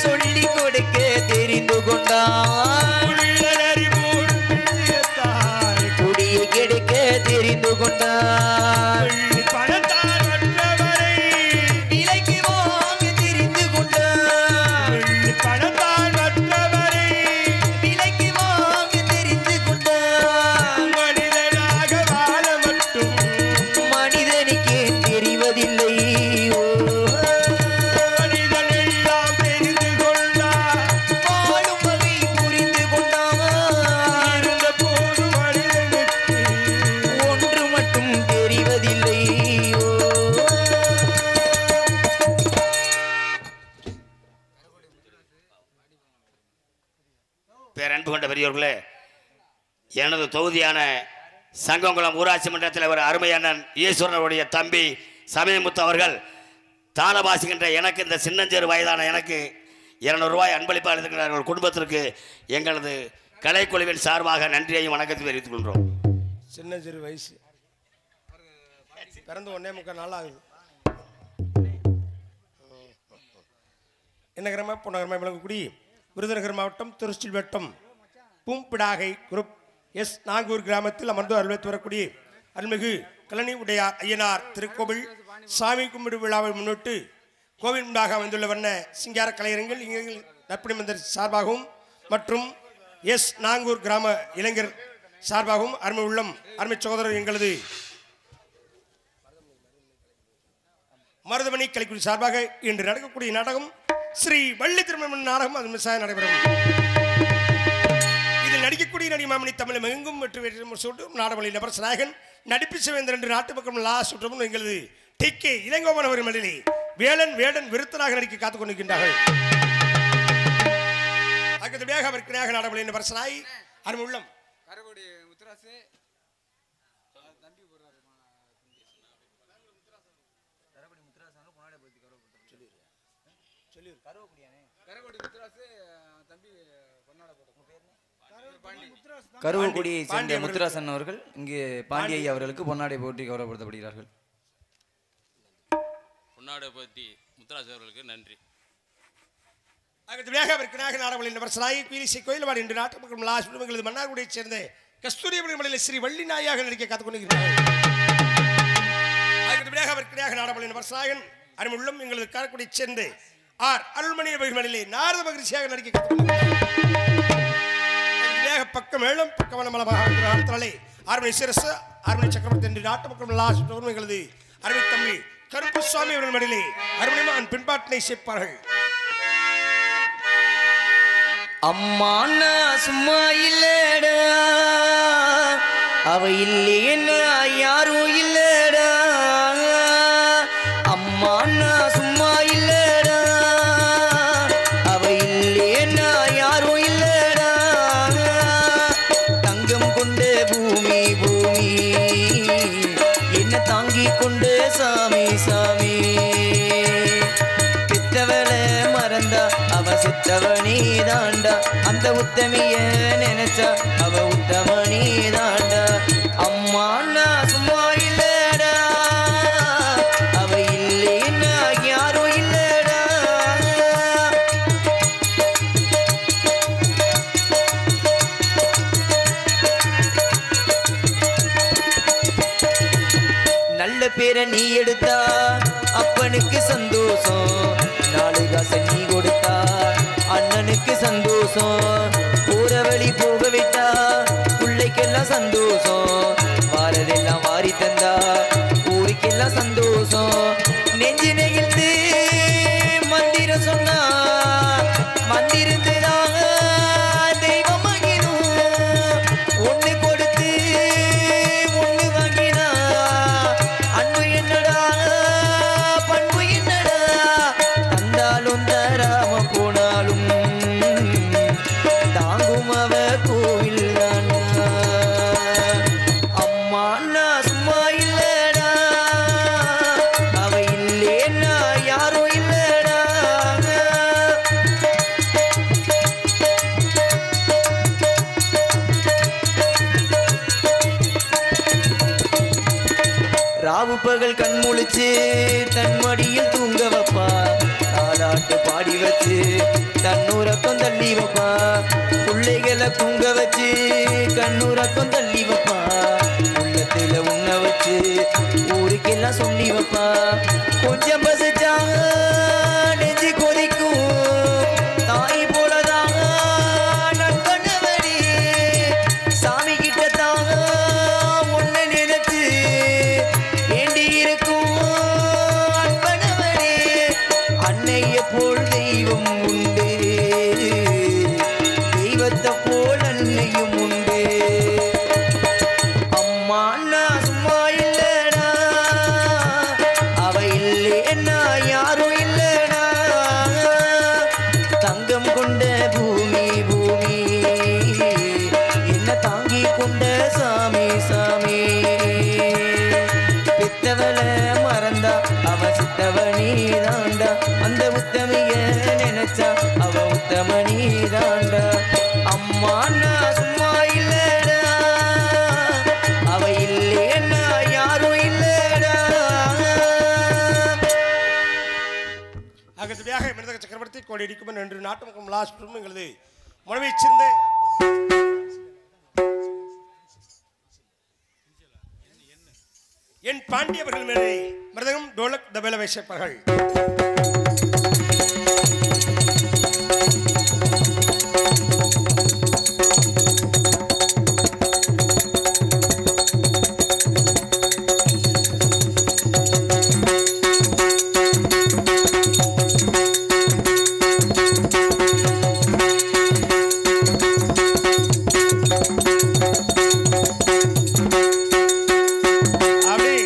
சொல்லிக் கொடுக்க தெரிந்து கொண்டான். குடியை கெடுக்க தெரிந்து கொண்டான். விலைக்கு வாங்க தெரிந்து கொண்டான். விலைக்கு வாங்க தெரிந்து கொண்டான். மனிதனாக வாழ மட்டும் மனிதனுக்கே தெரிவதில்லை. பேரன்பு கொண்ட பெரியவர்களே, எனது தொகுதியான சங்கங்குளம் ஊராட்சி மன்ற தலைவர் அருமையண்ணன் ஈஸ்வரனுடைய தம்பி சமயமுத்து அவர்கள் தாளவாசிக்கின்ற எனக்கு, இந்த சின்னஞ்சேறு வயதான எனக்கு 200 ரூபாய் அன்பளிப்பாக இருக்கிறார்கள். குடும்பத்திற்கு எங்களது கலைக்குழுவின் சார்பாக நன்றியையும் வணக்கத்தை தெரிவித்துக் கொள்கிறோம். சின்னஞ்சிறு வயசு பிறந்து 1.25 நாள் ஆகுது. என்ன கிராம பொன்னகிராம விளங்குக்குடி விருதுநகர் மாவட்டம் திருச்சில் வட்டம் பூம்பிடாகை குரூப் எஸ் நாகூர் கிராமத்தில் அமர்ந்து அருள்வைத்து வரக்கூடிய அருள்மிகு கழனி உடையார் ஐயனார் திருக்கோவில் சாமி கும்பிடு விழாவை முன்னிட்டு கோவில் முன்பாக அமைந்துள்ள வண்ண சிங்கார கலைஞர்கள் இங்கே நற்பணி மந்திர் சார்பாகவும் மற்றும் எஸ் நாங்கூர் கிராம இளைஞர் சார்பாகவும் அருமை உள்ளம் அருமை சகோதரர் எங்களது மருதமணி கலைக்குழு சார்பாக இன்று நடக்கக்கூடிய நாடகம் ஸ்ரீ வள்ளி திருமணம் நாடகம் அது மிசாய நடைபெறும். இதில் நடிக்கக்கூடிய நடிமாமணி தமிழ் எங்கும் வெற்றி சுற்றும் நாடகங்களில் நபர் நாயகன் நடிப்பு சிவேந்தர் என்று நாட்டு பக்கம் லா சுற்றமும் எங்களது டிகே இளங்கோவன் அவர்கள் மல்லிலே வேலன் வேடன் விருத்தனாக நடிக்க காத்துக் கொண்டிருக்கின்றார்கள். அதுக்கு அவருக்கு நாடகங்களில் நபர் நாய் அருமை உள்ளம் கருவக்குடியை சேர்ந்த முத்துராசன் அவர்கள் இங்கு பாண்டியை அவர்களுக்கு பொன்னாடை போட்டி கௌரவப்படுத்தப்படுகிறார்கள். பொன்னாடை போட்டி முத்துராசன் அவர்களுக்கு நன்றி. அடுத்தபடியாக விற்கனாக நாடகங்களின் நபர்சனாய் பீலிசை கோயில்வாடு என்று நாட்டு மக்கள் எங்களது மன்னார்குடியைச் சேர்ந்த கஸ்தூரியபுரி மலையில் ஸ்ரீ வள்ளி நாயாக நடிக்க காத்துக்கொண்டிருக்கிறார்கள். அடுத்தபடியாக விற்கனாக நாடகங்களின் நபர்சனாயன் அறிமுள்ளம் எங்களது காரைக்குடியைச் சேர்ந்து அருள்மணி மலையிலே நாரத மகிழ்ச்சியாக நடிக்க காத்துக்கொண்டிருக்கிறார்கள். பக்கம் ஏழம் பக்கவனமலமாகலே ஆர்மணி சிரசு ஆர்மணி சக்கரவர்த்தி என்று நாட்டு மக்கள் எங்களது அருமை தம்பி கருப்பு சுவாமி அவர்கள் மடியிலே அருமணிமான் பின்பாட்டினை சேர்ப்பார்கள். அம்மா நான் சும்மா இல்லடா, அவ இல்லைன்னா யாரும் இல்லடா. அம்மா நான் சும்மா இல்லடா, அவ இல்லைன்னா யாரும் இல்லடா. தங்கம் கொண்ட பூமி பூமி என்ன தாங்கி கொண்ட சாமி சாமி. பெத்தவளை மறந்தா அவ செத்தவனே தாண்டா, அந்த உத்தமிய நினைச்சா அவ உத்தமனே தாண்டா. அம்மா நான் சும்மா இல்லடா, அவ இல்லைன்னா யாரும் இல்லடா. நல்ல பேரை நீ எடுத்தா அப்பனுக்கு சந்தோஷம், நாலு காசை நீ கொடுத்தா அண்ணனுக்கு சந்தோஷம். போற வழி போக விட்டா பிள்ளைக்கெல்லாம் சந்தோஷம், வாரதெல்லாம் வாரி தந்தா ஊருக்கெல்லாம் சந்தோஷம். நெஞ்சு நெகிழ்ந்து மந்திரம் சொன்னா மந்திருந்துதான் தெய்வம் வாங்கினும். ஒண்ணு கொடுத்து ஒண்ணு வாங்கினா அன்பு என்னடா பண்பு என்னடா. தந்தாலும் தராம போனாலும் தாங்கும் அவ கோவில் தானா. அம்மா நான் சும்மா இல்லடா, அவ இல்லேன்னா யாரும் இல்லடா. ராவு பகல் கண் முழிச்சு தன் மடியில் தூங்க வைப்பா, தாலாட்டு பாடி வச்சு தன்னுறக்கம் தள்ளி வைப்பா. பிள்ளைகளை தூங்க வச்சு கண்ணுறக்கம் தள்ளி வைப்பா. உள்ளத்துல உண்ண வச்சு ஊருக்கெல்லாம் சொல்லி வைப்பா. கொஞ்சம் பசிச்சா நெஞ்சு கொதிக்கும், தாய் போலதான் நண்பனவனே. சாமி கிட்ட தான் ஒன்ன நினைச்சு வேண்டி இருக்கும் அன்பனவனே. அன்னைய போல் தெய்வம் உண்டு, தெய்வத்தை போல் அன்னையும் உண்டு. அம்மா நான் சும்மா இல்லடா, அவ இல்லேன்னா யாரும் இல்லடா. தங்கம் கொண்ட பூமி பூமி என்ன தாங்கி கொண்ட சாமி சாமி. பெத்தவளை மறந்தா அவ சித்தவனே தாண்டா, அந்த உத்தமிய நினைச்சா அவ உத்தமனே தாண்டா. அம்மா நான் சும்மா இல்லடா, அவ இல்லேன்னா யாரும் இல்லடா. அடுத்தபடியாக மிருதக சக்கரவர்த்தி கோடி இடிக்கும் என்று நாட்டு மக்கள் லாஸ்டும் எங்களது மனைவியைச் சேர்ந்த என் பாண்டியவர்கள் மேலே மிருதகம் டோலக் தபேல வைசப்பார்கள். அப்படி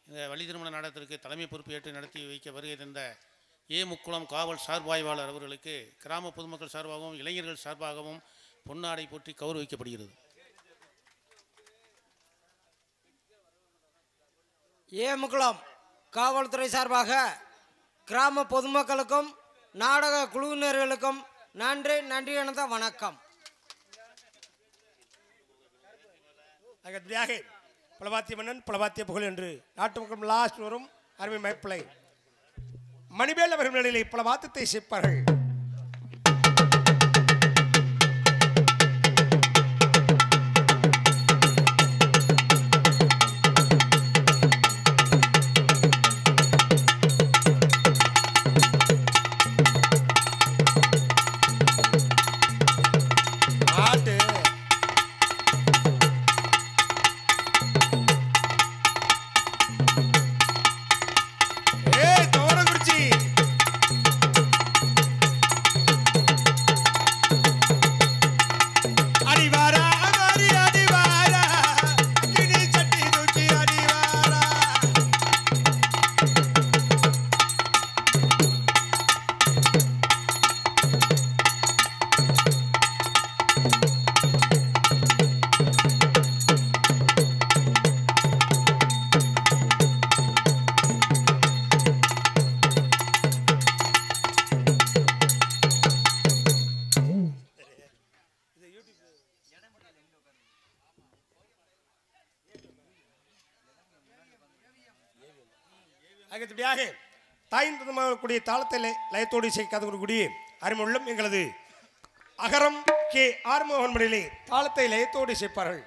இந்த வள்ளி திருமண நாடகத்திற்கு தலைமை பொறுப்பு ஏற்று நடத்தி வைக்க வருகை தந்த முக்குளம் காவல் சார்பாய்வாளர் அவர்களுக்கு கிராம பொதுமக்கள் சார்பாகவும் இளைஞர்கள் சார்பாகவும் பொன்னாடை போற்றி கௌரவிக்கப்படுகிறது. முக்குளம் காவல்துறை சார்பாக கிராம பொதுமக்களுக்கும் நாடக குழுவினர்களுக்கும் நன்றி கலந்த வணக்கம். அதற்காக பலவாத்திய மன்னன் பலவாத்திய புகழ் என்று நாட்டு மக்கள் லாஸ்ட் வரும் அருமை மைப்பிள்ளை மணிவேல் அவர்கள் நிலையிலே பல வாத்தத்தை சேர்ப்பார்கள். தாயின் கூடிய தாளத்தை லயத்தோடு இசைக்காதக்கூடிய அறிமுள்ளம் எங்களது அகரம் கே ஆறுமுகன் மணியிலே தாளத்தை லயத்தோடு இசைப்பார்கள்.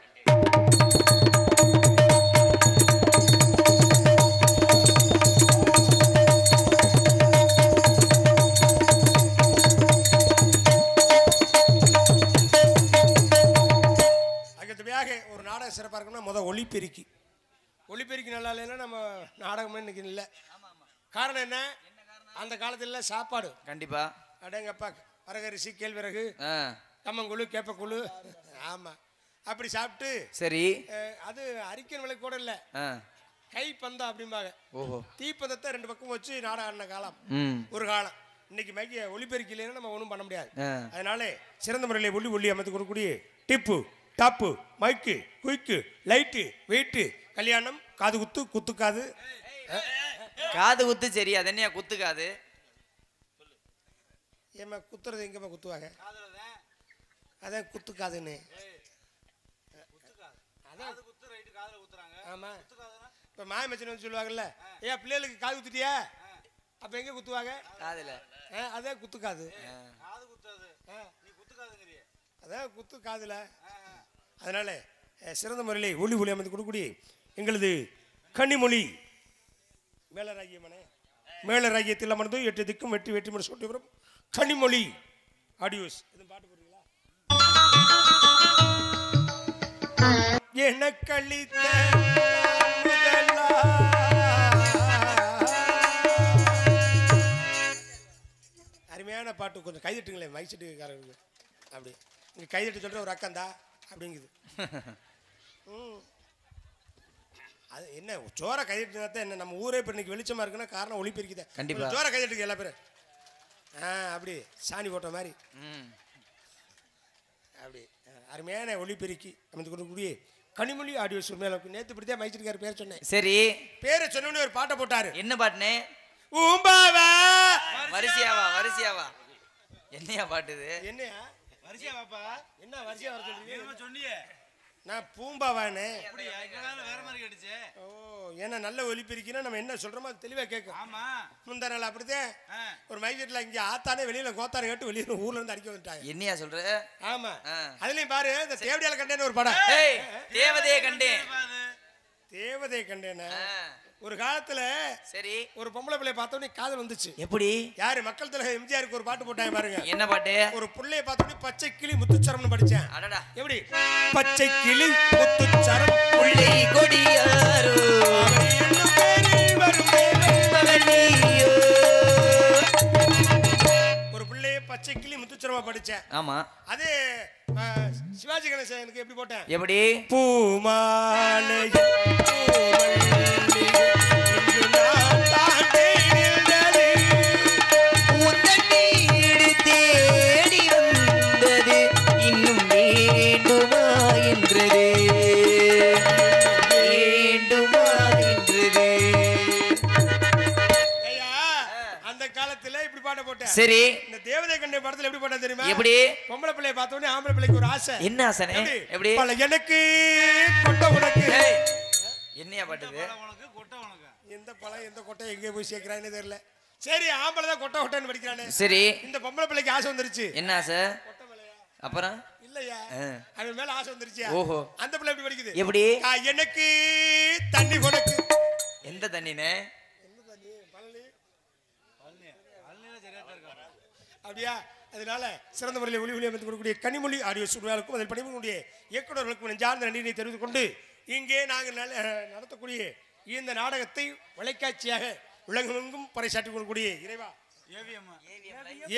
ஒரு நாடக சிறப்பாக இருக்குன்னா முதல் ஒளிப்பெருக்கி நல்லா இல்லைன்னா நம்ம நாடகமே இன்னைக்கு இல்லை. காரணம் என்ன? அந்த காலத்துல சாப்பாடு கண்டிப்பா அடங்கப்பா வரகரிசி கேழ்விறகு கம்மங்குழு கேப்பக்குழு ஆமா அப்படி சாப்பிட்டு சரி அது அரிக்கன் விலை கூட இல்லை கை பந்தம் அப்படிம்பாங்க. ஓஹோ தீப்பந்தத்தை ரெண்டு பக்கம் வச்சு நாடகம் ஆடின காலம் ஒரு காலம். இன்னைக்கு மைக்க ஒளிபெருக்கி இல்லைன்னா நம்ம ஒன்றும் பண்ண முடியாது. அதனால சிறந்த முறையில் ஒளி அமைத்து கொடுக்கக்கூடிய டிப்பு டாப்பு மைக்கு குயிக்கு லைட்டு வெயிட்டு கல்யாணம் காது குத்து குத்துக்காது காது குத்து சரி அது என்ன குத்துக்காது ஏமா குத்துறது எங்கம்மா குத்துவாங்க அதான் குத்துக்காதுன்னு ஆமா இப்போ மாயமச்சன் சொல்லுவாங்கல்ல ஏன் பிள்ளைகளுக்கு காது குத்துட்டியா அப்போ எங்கே குத்துவாங்க காதுல அதான் குத்துக்காது அதான் குத்து காதுல. அதனால சிறந்த முறையிலே ஒளி அமைத்து கொடுக்கக்கூடிய எங்களது கன்னிமொழி மேலராகியத்தில் அமர்ந்து 8 திக்கும் வெற்றி மணி சொல்லி வரும் கனிமொழி ஆடியோஸ் பாட்டு போடுறீங்களா? எனக்களித்த அருமையான பாட்டு. கொஞ்சம் கைதட்டுங்களேன் மைசெட்டுக்காரங்க. அப்படி இங்கே கைதட்டு சொல்கிற ஒரு அக்கந்தா அப்படிங்குது. அது என்ன சோற கைதட்டுனா தான் என்ன நம்ம ஊரே இப்போ இன்னைக்கு வெளிச்சமாக இருக்குன்னா காரணம் ஒளிப்பெருக்கிதான். கண்டிப்பாக சோற கைதட்டுக்கு எல்லா பேரும் அப்படி சாணி போட்ட மாதிரி அப்படி அருமையான ஒளிப்பெருக்கி அமைந்து கொடுக்கக்கூடிய கனிமொழி ஆடியோஸ். மேலே நேற்று இப்படிதான் மைச்சிருக்காரு பேர் சொன்னேன். சரி பேரை சொன்னோன்னு ஒரு பாட்டை போட்டாரு. என்ன பாட்டுனே? ஊம்பாவா வரிசையாவா என்னையா பாட்டுது? என்னையா வரிசையாவாப்பா? என்ன வரிசையா வர சொல்றீங்க? சொன்னியே நான் பூம்பாவானே வேற மாதிரி கேட்டுச்சு. ஓ ஏன்னா நல்ல ஒலிப்பெருக்கினா நம்ம என்ன சொல்றோமோ அது தெளிவா கேட்கும். ஆமா முந்தா நாள் அப்படித்தான் ஒரு மைசெட்ல இங்க ஆத்தானே வெளியில கோத்தாரை கேட்டு வெளியில ஊர்ல இருந்து அடிக்க வந்துட்டாங்க. என்னையா சொல்ற? ஆமா அதுலயும் பாரு இந்த தேவதையால கண்டேன்னு ஒரு படம். தேவதையை கண்டேன்னா ஒரு காலத்துல சரி ஒரு பொம்பளை பிள்ளைய பார்த்தோன்னே காதல் வந்துச்சு. எப்படி? யாரு மக்கள் தலைவர் எம்ஜிஆருக்கு ஒரு பாட்டு போட்டாங்க பாருங்க. என்ன பாட்டு? ஒரு புள்ளைய பார்த்தோன்னே பச்சை கிளி முத்துச்சரம்னு படிச்சேன். எப்படி? பச்சை கிளி முத்துச்சரம் புள்ளை கொடியாரோ ஒரு புள்ளைய பச்சை கிளி முத்துச்சரமா படிச்சேன். ஆமா அது சிவாஜி கணேசனுக்கு எப்படி போட்டேன்? எப்படி? பூமாலை சரி. இந்த தேவதை கண்ணை படத்துல எப்படி போட்டா தெரியுமா? எப்படி? பொம்பளை பிள்ளைய பார்த்த உடனே ஆம்பளை பிள்ளைக்கு ஒரு ஆசை. என்ன ஆசைனே? எப்படி? பல எனக்கு கொட்டை உனக்கு. என்னையா பாட்டுது? எந்த பழம் எந்த கொட்டை எங்கே போய் சேர்க்கிறான்னு தெரியல. சரி ஆம்பளை தான் கொட்டை கொட்டைன்னு படிக்கிறானே. சரி. இந்த பொம்பளை பிள்ளைக்கு ஆசை வந்துருச்சு. என்ன ஆசை? அப்புறம் இல்லையா அவன் மேல ஆசை வந்துருச்சு. ஓஹோ. அந்த பிள்ளை எப்படி படிக்குது? எப்படி? எனக்கு தண்ணி கொடக்கு. எந்த தண்ணினே? அப்படியா? அதனால சிறந்த முறையில் ஒளி ஒளி அமைத்து கொடுக்கக்கூடிய கனிமொழி ஆடியோ சுற்றுலாவுக்கும் அதில் பணிபுரிய இயக்குநர்களுக்கும் நெஞ்சார்ந்த நன்றியை தெரிவித்துக் கொண்டு இங்கே நாங்கள் நடத்தக்கூடிய இந்த நாடகத்தை வலைக்காட்சியாக உலகமெங்கும் பறைசாற்றிக் கொள்ளக்கூடிய இறைவா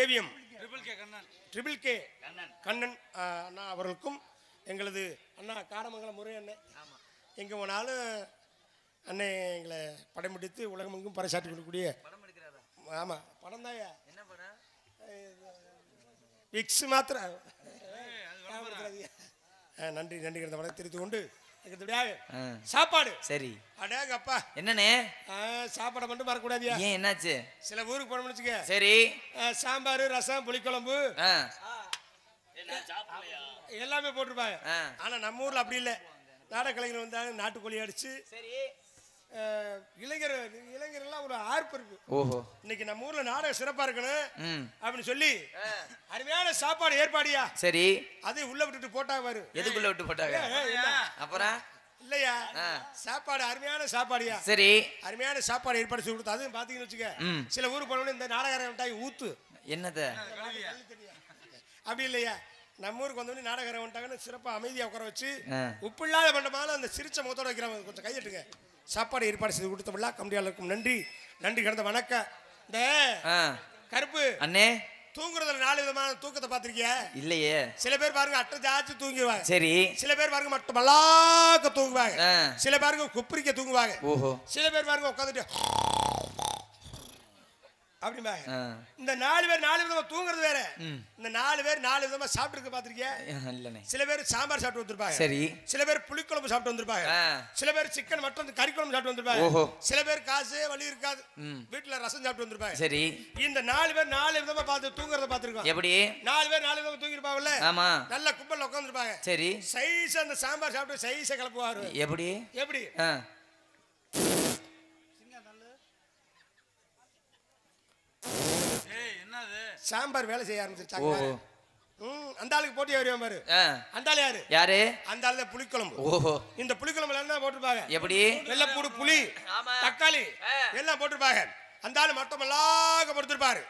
ஏவிஎம் ட்ரிபிள் கே கண்ணன் அண்ணா அவர்களுக்கும் எங்களது அண்ணா காடமங்கலம் முறை அண்ணன் எங்கே போனாலும் அண்ணே எங்களை படம் முடித்து உலகமெங்கும் பறைசாற்றிக் கொள்ளக்கூடிய ஆமாம் படம் தாயா விக்ஸ் மாத்திர நன்றி நன்றி தெரிவித்துக் கொண்டு சாப்பாடு. சரி அடேங்கப்பா என்னண்ணே சாப்பாடை மட்டும் மறக்கக்கூடாது. ஏன் என்னாச்சு? சில ஊருக்கு போனோம்னு வச்சுக்க. சரி சாம்பார் ரசம் புளிக்குழம்பு எல்லாமே போட்டிருப்பாங்க. ஆனா நம்ம ஊர்ல அப்படி இல்லை. நாடக கலைஞர் வந்தாங்க நாட்டுக்கோழி அடிச்சு இளைஞர்கள்லாம் ஒரு ஆர்ப்பு இருக்கு. ஓஹோ இன்னைக்கு நம்ம ஊர்ல நாடகம் சிறப்பா இருக்கணும் அப்படின்னு சொல்லி அருமையான சாப்பாடு ஏற்பாடியா. சரி அது உள்ள விட்டுட்டு போட்டாங்க பாரு. எதுக்குள்ள விட்டு போட்டாங்க? அப்புறம் இல்லையா சாப்பாடு அருமையான சாப்பாடியா. சரி அருமையான சாப்பாடு ஏற்பாடு செய்து கொடுத்து அதுவும் பாத்தீங்கன்னு வச்சுக்க. சில ஊருக்கு போனோம்னு இந்த நாடகாரம் விட்டாய் ஊத்து என்னத அப்படி இல்லையா. நம்ம ஊருக்கு வந்தோடனே நாடகாரம் வந்துட்டாங்கன்னு சிறப்பா அமைதியா உட்கார வச்சு உப்பு இல்லாத பண்டமான அந்த சிரிச்ச முகத்தோட வைக்கிறாங்க. கொஞ்சம் கையெட்டுங்க. சாப்பாடு ஏற்பாடு செய்து கொடுத்தவங்களா கம்பெனியாளருக்கும் நன்றி நன்றி கிடந்த வணக்கம். இந்த கருப்பு அண்ணே தூங்குறதுல 4 விதமான தூக்கத்தை பார்த்திருக்கியா? இல்லையே. சில பேர் பாருங்க அட்டை ஜாச்சு தூங்குவாங்க. சரி சில பேர் பாருங்க மட்டும் மல்லாக்க தூங்குவாங்க. சில பேருக்கு குப்பரிக்க தூங்குவாங்க. ஓஹோ சில பேர் பாருங்க உட்காந்துட்டு அப்படிம்பாங்க. இந்த 4 பேர் 4 விதமா தூங்குறது வேற. இந்த 4 பேர் 4 விதமா சாப்பிட்டு பாத்திருக்கியா? இல்லனே. சில பேர் சாம்பார் சாப்பிட்டு வந்திருப்பாங்க. சரி சில பேர் புளிக்குழம்பு சாப்பிட்டு வந்திருப்பாங்க. சில பேர் சிக்கன் மட்டன் கறி குழம்பு சாப்பிட்டு வந்திருப்பாங்க. ஓஹோ சில பேர் காசே வலி இருக்காது வீட்டுல ரசம் சாப்பிட்டு வந்திருப்பாங்க. சரி இந்த 4 பேர் 4 விதமா பார்த்து தூங்குறத பாத்துருக்கோம். எப்படி? 4 பேர் 4 விதமா தூங்கி இருப்பாங்கல்ல. ஆமா நல்ல கும்பல்ல உட்கார்ந்திருப்பாங்க. சரி சைஸ் அந்த சாம்பார் சாப்பிட்டு சைஸ கலப்புவாரு. எப்படி எப்படி? சாம்பார் வேலை செய்ய ஆரம்பிச்சிருச்சாங்க. அந்த ஆளுக்கு போட்டி வருவான் பாரு. அந்த ஆளு யாரு? யாரு? அந்த ஆளு புளிக்குழம்பு. ஓஹோ இந்த புளிக்குழம்புல என்ன போட்டுருப்பாங்க? எப்படி? வெள்ளைப்பூடு புளி தக்காளி எல்லாம் போட்டுருப்பாங்க. அந்த ஆளு மட்டும் எல்லாம் கொடுத்துருப்பாரு.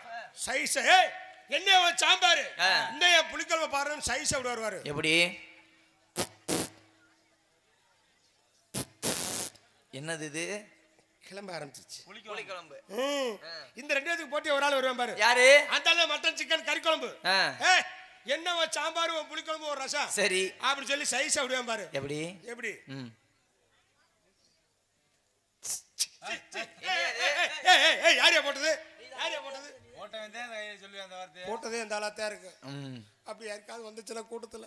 சைஸ் என்ன சாம்பார் இந்த புளிக்குழம்பு பாருன்னு சைஸ் அப்படி வருவாரு. எப்படி? என்னது இது? கிளம்ப ஆரம்பிச்சிச்சு புளிக்குழம்பு. இந்த 2 பேருக்கு போட்டி ஒரு ஆள் வருவான் பாரு. யாரு? அந்த ஆளு மட்டன் சிக்கன் கறி குழம்பு. என்ன சாம்பார் புளிக்குழம்பு ஒரு ரசம். சரி அப்படி சொல்லி சைஸ் அப்படிவான் பாரு. எப்படி எப்படி? யாரையா போட்டது? யாரையா போட்டது? போட்டதே அந்த ஆளாத்தான் இருக்கு. அப்படி யாருக்காவது வந்துச்சுல கூட்டத்துல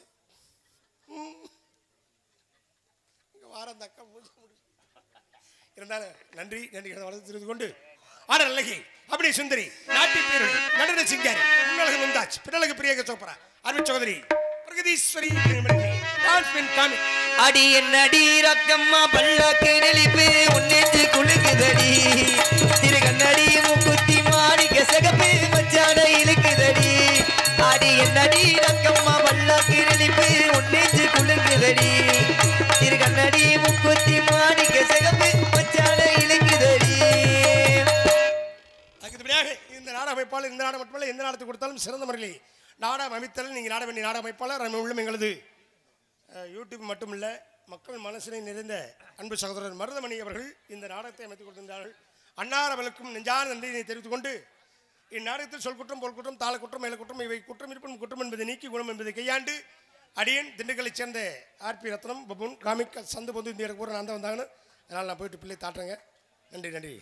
வார அந்த அக்கா முடிச்சு இருந்தாலும் நன்றி நன்றி வளர்த்து கொண்டு ஆடல் அழகி அப்படி சுந்தரி நாட்டி பேரு நடன சிங்காரி முன்னழகு முந்தாஜ் பின்னழகு பிரியங்க சோப்ரா அருண் சௌதரி பிரகதீஸ்வரி அடி என்னடி ரக்கம்மா பல்லாக்கு நெளிப்பு உன்னெஞ்சு குலுக்குதடி திரு கண்ணடி மூக்குத்தி மாணிக்க சிகப்பு மச்சான இழுக்குதடி அடி என்னடி ரக்கம்மா பல்லாக்கு நெளிப்பு உன்னெஞ்சு குலுக்குதடி திரு கண்ணடி மூக்குத்தி மாணிக்க சிகப்பு மச்சான இழுக்குதடி. இந்த நாடக அமைப்பாளர் இந்த நாடகம் மட்டுமல்ல எந்த நாடகத்தை கொடுத்தாலும் சிறந்த முறையில் நாடகம் அமைத்தல் நீங்கள் நாட வேண்டிய நாடக அமைப்பாளர் உள்ளம் எங்களது யூடியூப் மட்டுமல்ல மக்கள் மனசினை நிறைந்த அன்பு சகோதரர் மருதமணி அவர்கள் இந்த நாடகத்தை அமைத்துக் கொடுத்திருந்தார்கள். அன்னார் அவர்களுக்கும் நெஞ்சான நன்றியை தெரிவித்துக் கொண்டு இந்நாடகத்தில் சொல் குற்றம் போல் குற்றம் தாள குற்றம் மேல குற்றம் இவை குற்றம் இருப்பினும் குற்றம் என்பதை நீக்கி குணம் என்பதை கையாண்டு அடியன் திண்டுக்கலைச் சேர்ந்த ஆர்பி ரத்னம் பபுன் காமிக் சந்து பொந்து இந்த இடத்துக்கு நான் தான் வந்தாங்கன்னு அதனால் நான் போயிட்டு பிள்ளை தாட்டுறேங்க. நன்றி நன்றி.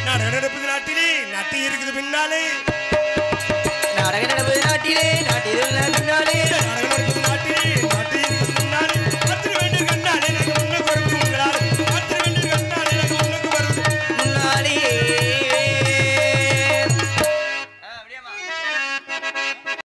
நாடக நடப்பது நாட்டிலே நாட்டி இருக்குது பின்னாலே நாடக நடப்பது நாட்டிலே நாட்டிலே பின்னாலே